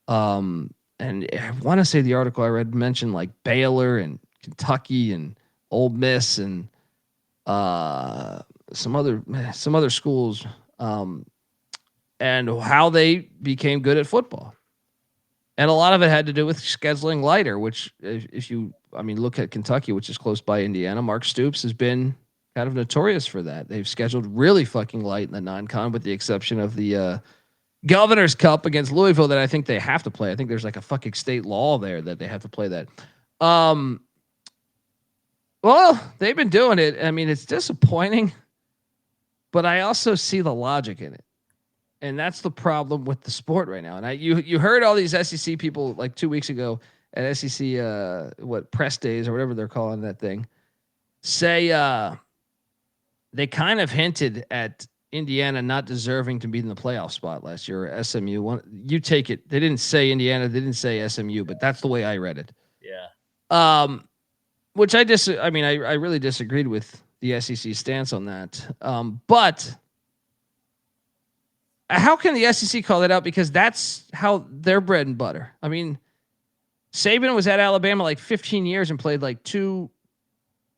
and I want to say the article I read mentioned like Baylor and Kentucky and Ole Miss and some other schools, and how they became good at football. And a lot of it had to do with scheduling lighter, which if you look at Kentucky, which is close by Indiana, Mark Stoops has been kind of notorious for that. They've scheduled really fucking light in the non-con, with the exception of the Governor's Cup against Louisville that I think they have to play. I think there's like a fucking state law there that they have to play that. Well, they've been doing it. I mean, it's disappointing, but I also see the logic in it. And that's the problem with the sport right now. And you heard all these SEC people like 2 weeks ago at SEC, press days or whatever they're calling that thing, say they kind of hinted at Indiana not deserving to be in the playoff spot last year, or SMU. You take it. They didn't say Indiana. They didn't say SMU, but that's the way I read it. Yeah. Which I really disagreed with the SEC stance on that. But how can the SEC call that out? Because that's how their bread and butter. I mean, Saban was at Alabama like 15 years and played like 2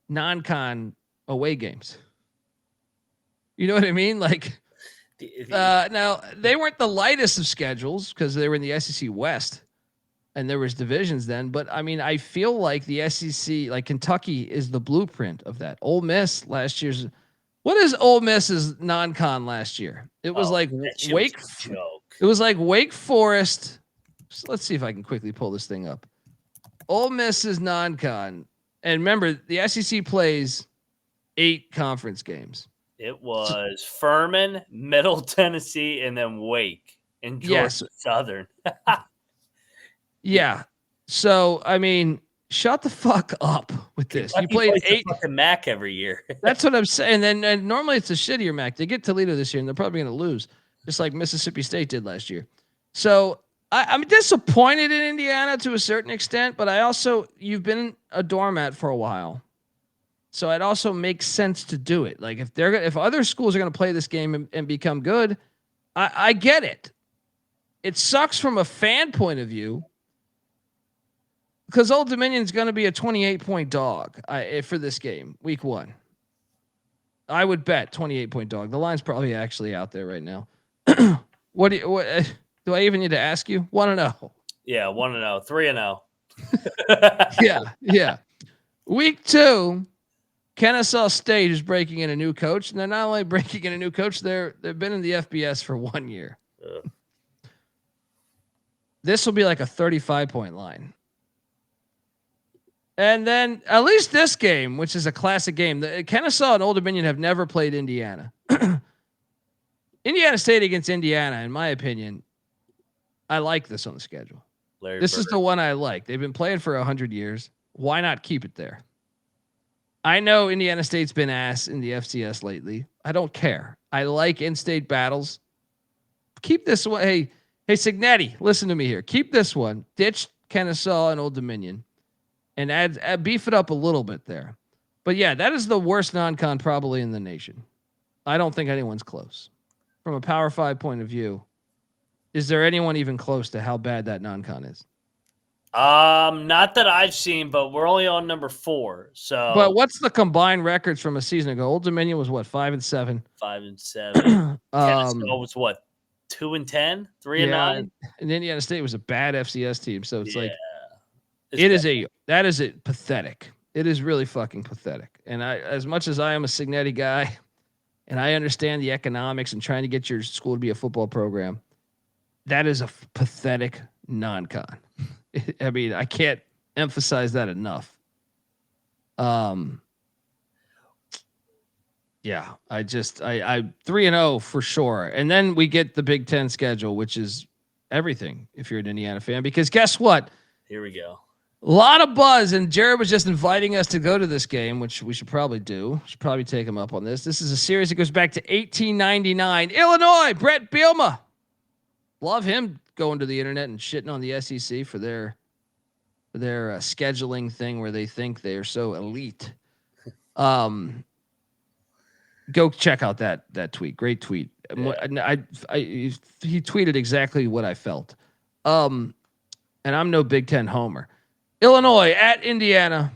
non-con away games. You know what I mean? Like, now they weren't the lightest of schedules because they were in the SEC West. And there was divisions then, but I mean, I feel like the SEC, like Kentucky, is the blueprint of that. Ole Miss last year's, what is Ole Miss's non-con last year? It was like Wake. It was like Wake Forest. So let's see if I can quickly pull this thing up. Ole Miss's non-con, and remember, the SEC plays 8 conference games. It was Furman, Middle Tennessee, and then Wake and Georgia Southern. Yeah. So, I mean, shut the fuck up with this. Kentucky You played 8 fucking MAC every year. That's what I'm saying. And normally it's a shittier MAC. They get Toledo this year, and they're probably going to lose, just like Mississippi State did last year. So I'm disappointed in Indiana to a certain extent, but you've been a doormat for a while. So it also makes sense to do it. Like if other schools are going to play this game and become good, I get it. It sucks from a fan point of view, because Old Dominion is going to be a 28-point dog for this game, week 1. I would bet 28-point dog. The line's probably actually out there right now. What do I even need to ask you? 1-0. Yeah, 1-0, 3-0. Yeah. Week 2, Kennesaw State is breaking in a new coach, and they're not only breaking in a new coach, they've been in the FBS for 1 year. This will be like a 35-point line. And then at least this game, which is a classic game, the Kennesaw and Old Dominion have never played Indiana. Indiana State against Indiana, in my opinion, I like this on the schedule. This is the one I like. They've been playing for 100 years. Why not keep it there? I know Indiana State's been ass in the FCS lately. I don't care. I like in-state battles. Keep this one. Hey, Cignetti, listen to me here. Keep this one. Ditch Kennesaw and Old Dominion, and add beef it up a little bit there. But yeah, that is the worst non-con probably in the nation. I don't think anyone's close. From a Power 5 point of view, is there anyone even close to how bad that non-con is? Not that I've seen, but we're only on number 4. So, but what's the combined records from a season ago? Old Dominion was what, 5-7. 5-7. Kennesaw was what, 2-10, 3-9. And Indiana State was a bad FCS team, so it's like it's that is pathetic. It is really fucking pathetic. And as much as I am a Cignetti guy, and I understand the economics and trying to get your school to be a football program, that is a pathetic non-con. I mean, I can't emphasize that enough. Yeah, I 3-0 for sure. And then we get the Big Ten schedule, which is everything if you're an Indiana fan, because guess what? Here we go. A lot of buzz, and Jared was just inviting us to go to this game, which we should probably do. Should probably take him up on this. This is a series that goes back to 1899. Illinois, Brett Bielema. Love him going to the internet and shitting on the SEC for their scheduling thing where they think they are so elite. Go check out that tweet. Great tweet. Yeah. He tweeted exactly what I felt. And I'm no Big Ten homer. Illinois at Indiana.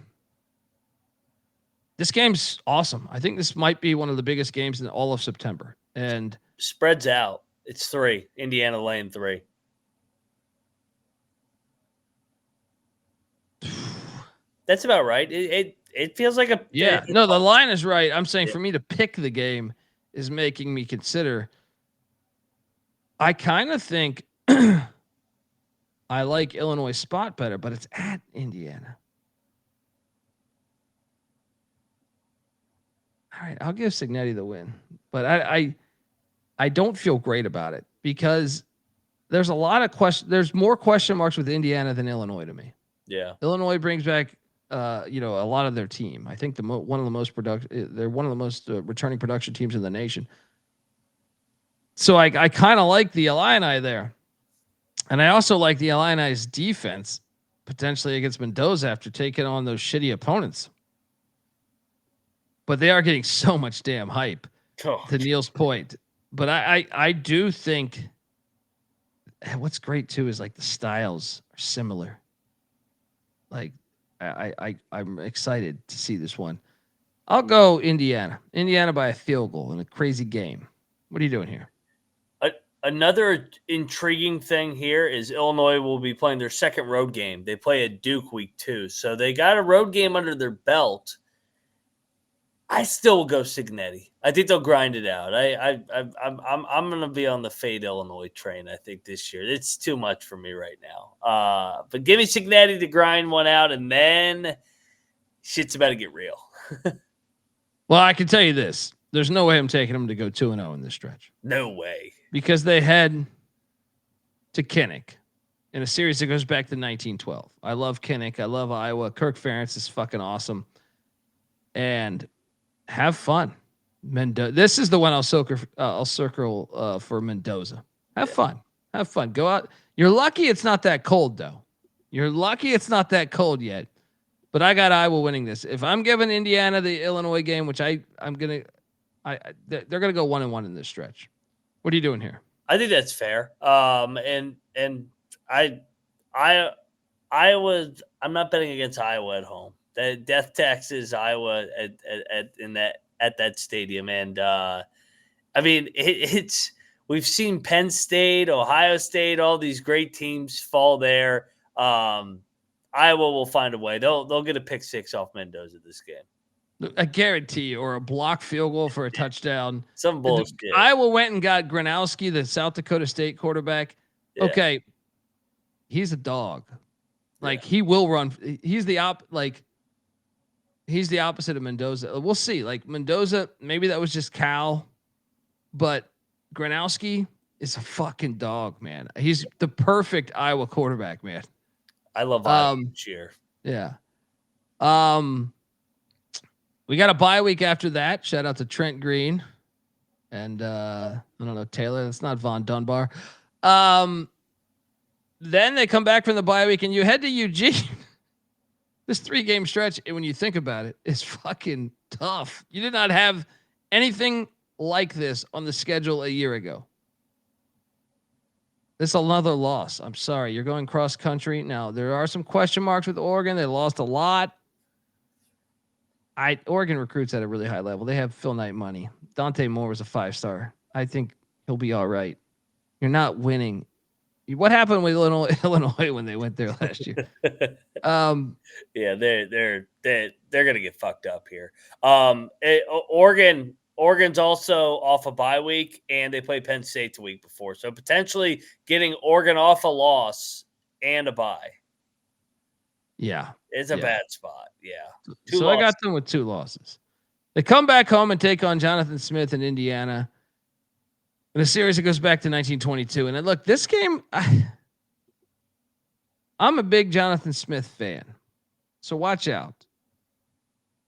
This game's awesome. I think this might be one of the biggest games in all of September. And spreads out. It's 3. Indiana laying 3. That's about right. It feels like a no, the line is right. I'm saying for me to pick the game is making me consider. I kind of think I like Illinois spot better, but it's at Indiana. All right, I'll give Cignetti the win, but I don't feel great about it because there's a lot of there's more question marks with Indiana than Illinois to me. Yeah, Illinois brings back a lot of their team. I think they're one of the most returning production teams in the nation. So I kind of like the Illini there. And I also like the Illini's defense potentially against Mendoza after taking on those shitty opponents. But they are getting so much damn hype to Neil's point. But I do think what's great too is like the styles are similar. Like I'm excited to see this one. I'll go Indiana. Indiana by a field goal in a crazy game. What are you doing here? Another intriguing thing here is Illinois will be playing their second road game. They play at Duke week 2, so they got a road game under their belt. I still will go Cignetti. I think they'll grind it out. I'm going to be on the fade Illinois train. I think this year it's too much for me right now. But give me Cignetti to grind one out, and then shit's about to get real. Well, I can tell you this: there's no way I'm taking them to go 2-0 in this stretch. No way. Because they head to Kinnick in a series that goes back to 1912. I love Kinnick. I love Iowa. Kirk Ferentz is fucking awesome. And have fun. Mendoza. This is the one I'll circle for Mendoza. Have fun. Have fun. Go out. You're lucky it's not that cold, though. You're lucky it's not that cold yet. But I got Iowa winning this. If I'm giving Indiana the Illinois game, which they're gonna go 1-1 in this stretch. What are you doing here? I think that's fair. And Iowa. I'm not betting against Iowa at home. That death taxes Iowa at that stadium, and I mean it's we've seen Penn State, Ohio State, all these great teams fall there. Iowa will find a way. They'll get a pick 6 off Mendoza this game. I guarantee you, or a block field goal for a touchdown. Some bullshit. Iowa went and got Gronowski, the South Dakota State quarterback. Yeah. Okay. He's a dog. Like he will run. He's the opposite of Mendoza. We'll see. Like Mendoza, maybe that was just Cal, but Gronowski is a fucking dog, man. He's the perfect Iowa quarterback, man. I love Iowa this year. Yeah. We got a bye week after that. Shout out to Trent Green and I don't know, Taylor. That's not Von Dunbar. Then they come back from the bye week and you head to Eugene. This 3-game stretch, when you think about it, is fucking tough. You did not have anything like this on the schedule a year ago. This is another loss. I'm sorry. You're going cross country. Now, there are some question marks with Oregon. They lost a lot. Oregon recruits at a really high level. They have Phil Knight money. Dante Moore was a 5-star. I think he'll be all right. You're not winning. What happened with Illinois when they went there last year? Yeah, they're gonna get fucked up here. Oregon's also off a bye week, and they play Penn State the week before, so potentially getting Oregon off a loss and a bye. Yeah, it's a bad spot. Yeah, so I got them with 2 losses. They come back home and take on Jonathan Smith in Indiana. In a series that goes back to 1922. And look, this game, I'm a big Jonathan Smith fan. So watch out.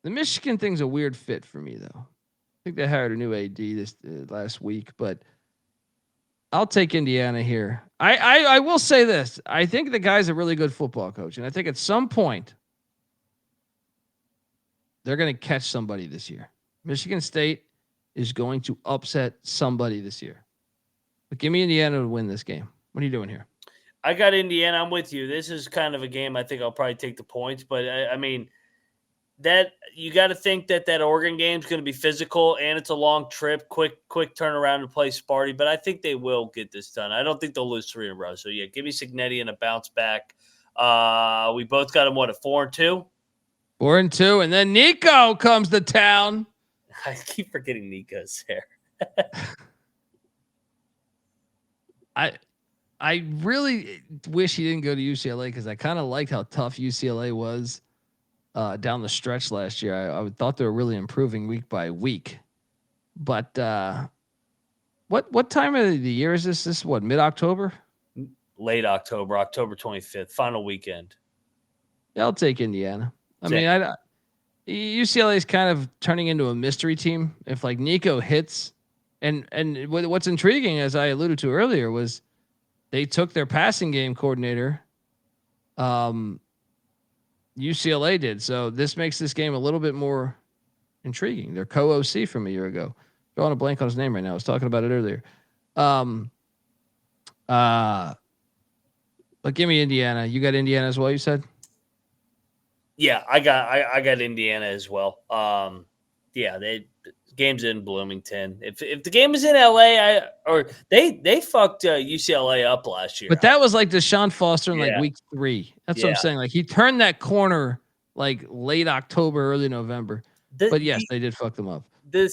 The Michigan thing's a weird fit for me, though. I think they hired a new AD this last week, but I'll take Indiana here. I will say this. I think the guy's a really good football coach. And I think at some point, they're going to catch somebody this year. Michigan State is going to upset somebody this year. But give me Indiana to win this game. What are you doing here? I got Indiana. I'm with you. This is kind of a game I think I'll probably take the points. But, I mean, that you got to think that Oregon game is going to be physical, and it's a long trip, quick turnaround to play Sparty. But I think they will get this done. I don't think they'll lose 3 in a row. So, yeah, give me Cignetti and a bounce back. We both got them, at 4-2? 4-2. And then Nico comes to town. I keep forgetting Nico's there. I really wish he didn't go to UCLA because I kind of liked how tough UCLA was down the stretch last year. I thought they were really improving week by week. But what time of the year is this? This is what, mid-October? Late October, October 25th, final weekend. Yeah, I'll take Indiana. UCLA is kind of turning into a mystery team. If like Nico hits, and what's intriguing, as I alluded to earlier, was they took their passing game coordinator. UCLA did, so this makes this game a little bit more intriguing. Their co-OC from a year ago. Drawing a blank on his name right now. I was talking about it earlier. But give me Indiana. You got Indiana as well, you said? Yeah, I got Indiana as well. The game's in Bloomington. If the game is in LA, they fucked UCLA up last year. But that was like Deshaun Foster in like week 3. That's what I'm saying. Like he turned that corner like late October, early November. But yes, they did fuck them up. The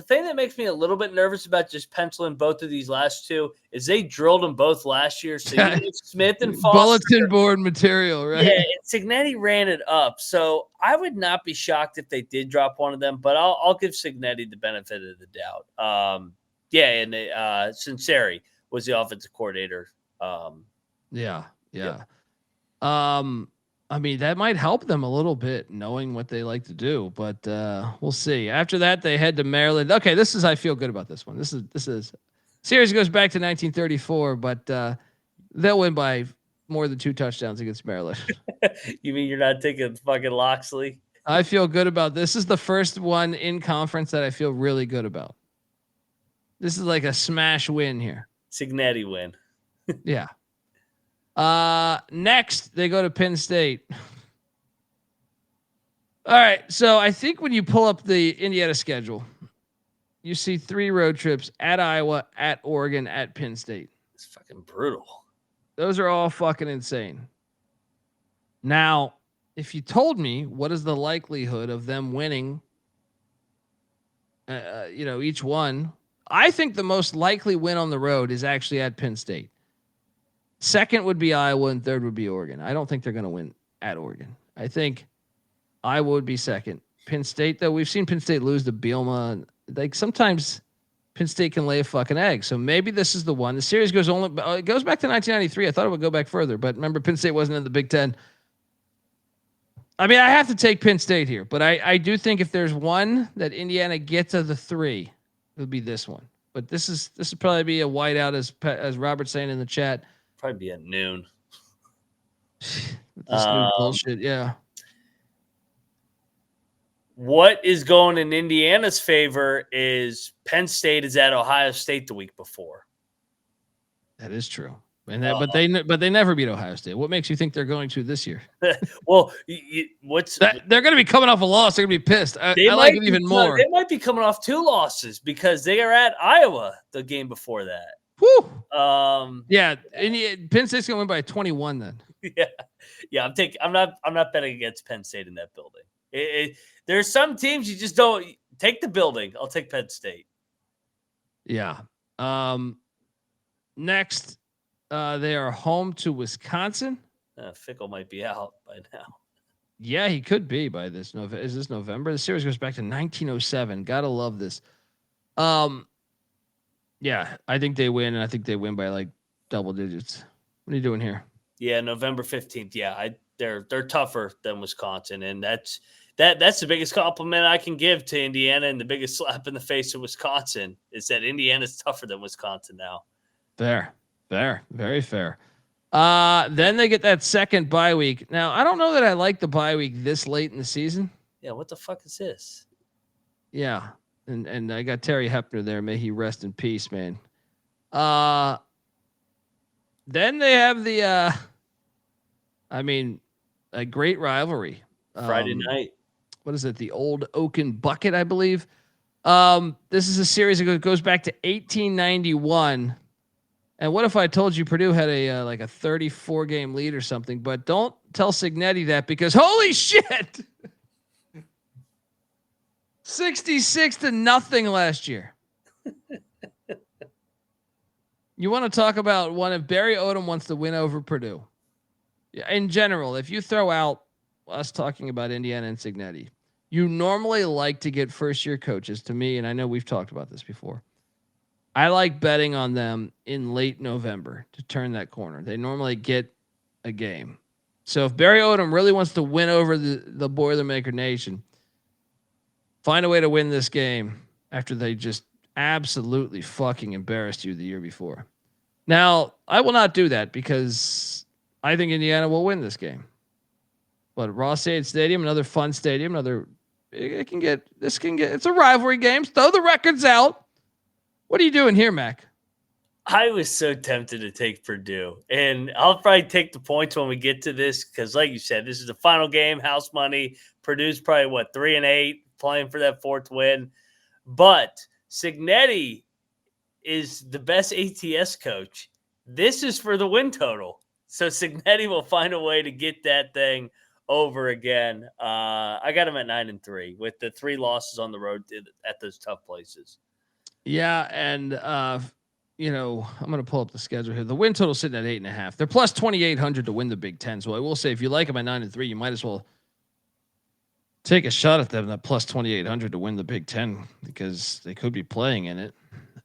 thing that makes me a little bit nervous about just penciling both of these last 2 is they drilled them both last year. So Smith and Foster, bulletin board material, right? Yeah, and Cignetti ran it up. So I would not be shocked if they did drop one of them, but I'll give Cignetti the benefit of the doubt. Sinceri was the offensive coordinator. I mean, that might help them a little bit knowing what they like to do, but we'll see. After that, they head to Maryland. Okay, I feel good about this one. This is series goes back to 1934, but they'll win by more than 2 touchdowns against Maryland. You mean you're not taking fucking Loxley? I feel good about this. This is the first one in conference that I feel really good about. This is like a smash win here. Cignetti win. Yeah. Next they go to Penn State. All right. So I think when you pull up the Indiana schedule, you see 3 road trips at Iowa, at Oregon, at Penn State. It's fucking brutal. Those are all fucking insane. Now, if you told me what is the likelihood of them winning, each one, I think the most likely win on the road is actually at Penn State. Second would be Iowa, and third would be Oregon. I don't think they're going to win at Oregon. I think Iowa would be second. Penn State, though, we've seen Penn State lose to Bielema. Like sometimes Penn State can lay a fucking egg. So maybe this is the one. The series goes back to 1993. I thought it would go back further, but remember, Penn State wasn't in the Big Ten. I mean, I have to take Penn State here, but I do think if there's one that Indiana gets of the three, it would be this one. But this would probably be a whiteout, as Robert's saying in the chat. Probably be at noon. This new bullshit, yeah. What is going in Indiana's favor is Penn State is at Ohio State the week before. That is true. And but they never beat Ohio State. What makes you think they're going to this year? Well, they're going to be coming off a loss. They're going to be pissed. I like it even more. They might be coming off 2 losses because they are at Iowa the game before that. Woo. Yeah, Penn State's going to win by 21 then. Yeah. I'm not betting against Penn State in that building. There's some teams you just don't take the building. I'll take Penn State. Yeah. Next, they are home to Wisconsin. Fickle might be out by now. Yeah, he could be by this. Is this November? The series goes back to 1907. Gotta love this. Yeah, I think they win, and I think they win by like double digits. What are you doing here? Yeah, November 15th. Yeah, they're tougher than Wisconsin, and that's the biggest compliment I can give to Indiana, and the biggest slap in the face of Wisconsin is that Indiana's tougher than Wisconsin now. Fair, very fair. Then they get that second bye week. Now, I don't know that I like the bye week this late in the season. Yeah, what the fuck is this? Yeah, and I got Terry Hepner there. May he rest in peace, man. Then they have a great rivalry. Friday night. What is it? The old Oaken Bucket, I believe. This is a series that goes back to 1891. And what if I told you Purdue had a 34 game lead or something? But don't tell Cignetti that, because holy shit, 66-0 last year. You want to talk about one if Barry Odom wants to win over Purdue? Yeah, in general, if you throw out us talking about Indiana and Cignetti, you normally like to get first-year coaches. To me, and I know we've talked about this before, I like betting on them in late November to turn that corner. They normally get a game. So if Barry Odom really wants to win over the Boilermaker Nation, find a way to win this game after they just absolutely fucking embarrassed you the year before. Now, I will not do that because I think Indiana will win this game. But Ross-Ade Stadium, another fun stadium, it's a rivalry game. Throw the records out. What are you doing here, Mac? I was so tempted to take Purdue, and I'll probably take the points when we get to this because, like you said, this is the final game, house money. Purdue's probably 3-8, playing for that 4th win. But Cignetti is the best ATS coach. This is for the win total, so Cignetti will find a way to get that thing over again. I got him at 9-3 with the 3 losses on the road at those tough places. Yeah, and I'm going to pull up the schedule here. The win total sitting at 8.5. They're plus 2,800 to win the Big Ten. So I will say, if you like them at 9-3, you might as well take a shot at them at plus 2,800 to win the Big Ten because they could be playing in it.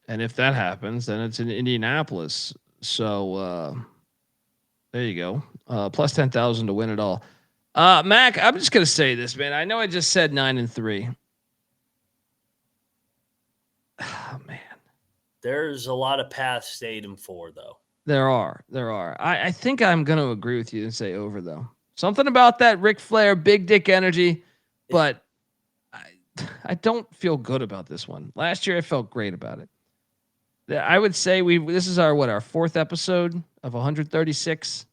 And if that happens, then it's in Indianapolis. So there you go. Plus 10,000 to win it all. Mac, I'm just going to say this, man. I know I just said 9-3. Oh, man. There's a lot of paths to 8-4, though. There are. I think I'm going to agree with you and say over, though. Something about that Ric Flair, big dick energy, but I don't feel good about this one. Last year, I felt great about it. I would say this is our 4th episode of 136.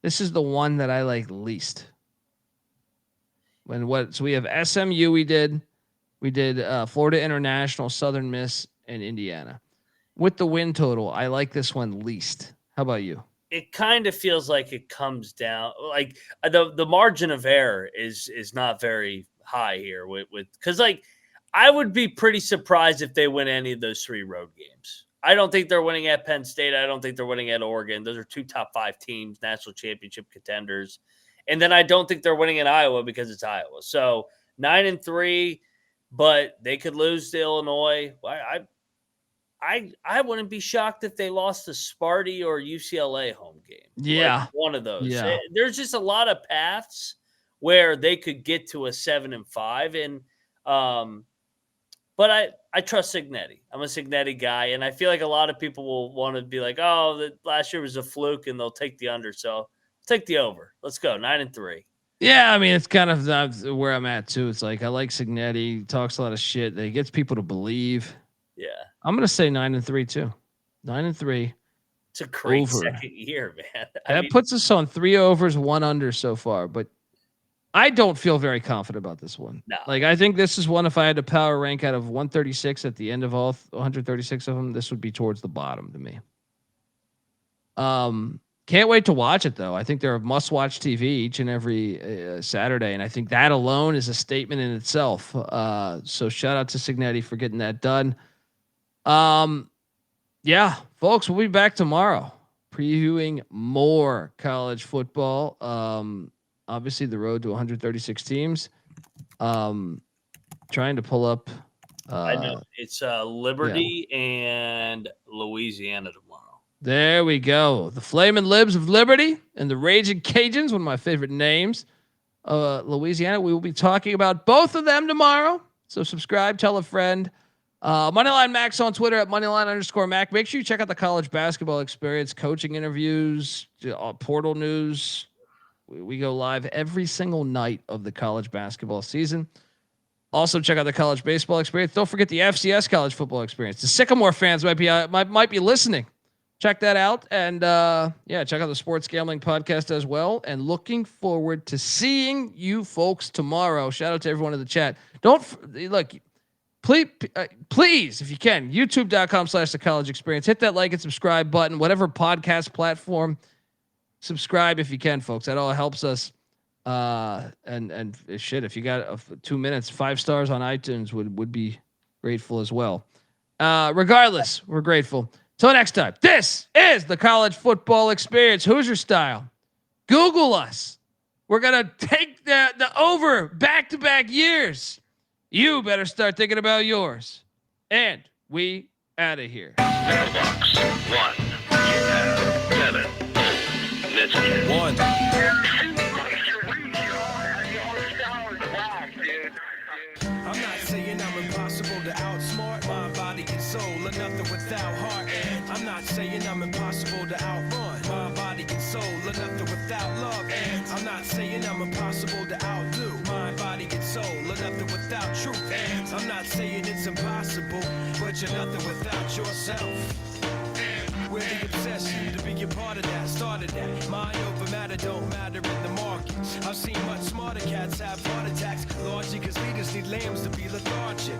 This is the one that I like least. So we have SMU. We did Florida International, Southern Miss, and Indiana. With the win total, I like this one least. How about you? It kind of feels like it comes down like the margin of error is not very high here with because I would be pretty surprised if they win any of those 3 road games. I don't think they're winning at Penn State. I don't think they're winning at Oregon. Those are 2 top 5 teams, national championship contenders. And then I don't think they're winning in Iowa because it's Iowa. So 9-3, but they could lose to Illinois. I wouldn't be shocked if they lost to Sparty or UCLA home game. Yeah. Like one of those. Yeah. There's just a lot of paths where they could get to a 7-5. And but I trust Cignetti. I'm a Cignetti guy, and I feel like a lot of people will want to be like, oh, the last year was a fluke, and they'll take the under. So I'll take the over. Let's go 9-3. Yeah, I mean, it's kind of where I'm at too. It's like I like Cignetti. He talks a lot of shit. That he gets people to believe. Yeah, I'm gonna say 9-3 too. 9-3. It's a great over. second year, man. That puts us on 3 overs, 1 under so far. But I don't feel very confident about this one. No. Like I think this is one. If I had to power rank out of 136 at the end of all 136 of them, this would be towards the bottom to me. Can't wait to watch it though. I think they're a must-watch TV each and every Saturday, and I think that alone is a statement in itself. So shout out to Cignetti for getting that done. Yeah, folks, we'll be back tomorrow previewing more college football. Obviously, the road to 136 teams. Trying to pull up. I know it's Liberty and Louisiana tomorrow. There we go. The Flamin' Libs of Liberty and the Raging Cajuns, one of my favorite names. Louisiana. We will be talking about both of them tomorrow. So subscribe, tell a friend. Moneyline Max on Twitter at Moneyline_Mac. Make sure you check out the college basketball experience, coaching interviews, portal news. We go live every single night of the college basketball season. Also check out the college baseball experience. Don't forget the FCS college football experience. The Sycamore fans might be listening. Check that out. And check out the Sports Gambling Podcast as well. And looking forward to seeing you folks tomorrow. Shout out to everyone in the chat. Please, if you can, youtube.com/the college experience. Hit that like and subscribe button, whatever podcast platform. Subscribe if you can, folks. That all helps us. And shit, if you got 2 minutes, 5 stars on iTunes would be grateful as well. Regardless, we're grateful. Till next time, this is the college football experience, Hoosier style. Google us. We're going to take the over back-to-back years. You better start thinking about yours. And we out of here. Mailbox 1. You have 7. Let's get 1. I'm not saying I'm impossible to outsmart my body and soul, or nothing without heart. And I'm not saying I'm impossible to outrun my body and soul, or nothing without love. And I'm not saying I'm impossible to outdo my body and soul, or nothing without truth. And I'm not saying it's impossible, but you're nothing without yourself. We're the obsession to be a part of that, started that. Mind over matter don't matter in the market. I've seen much smarter cats have heart attacks. Largely cause leaders need lambs to be lethargic.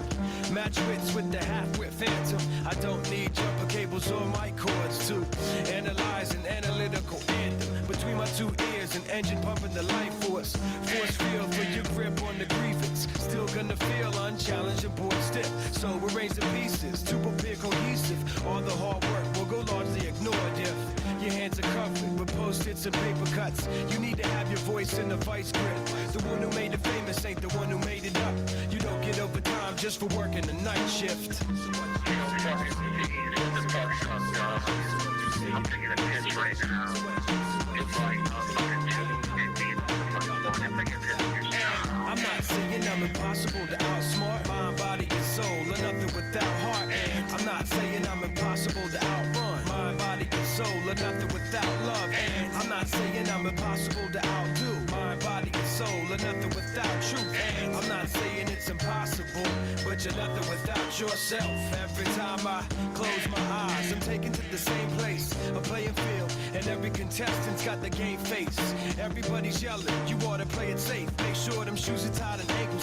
Match wits with the half-wit phantom. I don't need jumper cables or mic cords to analyze an analytical anthem. Between my 2 ears, an engine pumping the life force. Force field for your grip on the grievance. Still gonna feel unchallenged and bored stiff. So arrange the pieces to appear cohesive. All the hard work will go largely ignored if your hands are covered with post-its and paper cuts. You need to have your voice in the vice grip. The one who made it famous ain't the one who made it up. You don't get overtime just for working the night shift. I'm thinking of pitch right now. It's like I'm not saying I'm impossible to outsmart mind, body, and soul, or nothing without heart. And I'm not saying I'm impossible to outrun mind, body, and soul, or nothing without love. And I'm not saying I'm impossible to outdo mind, body, and soul, or nothing without truth. And I'm not saying it's impossible, but you're nothing without yourself. Every time I close my eyes, I'm taken to the same place, a playing field, and every contestant's got the game face. Everybody's yelling, you ought to play it safe. Make sure them shoes are tied and ankles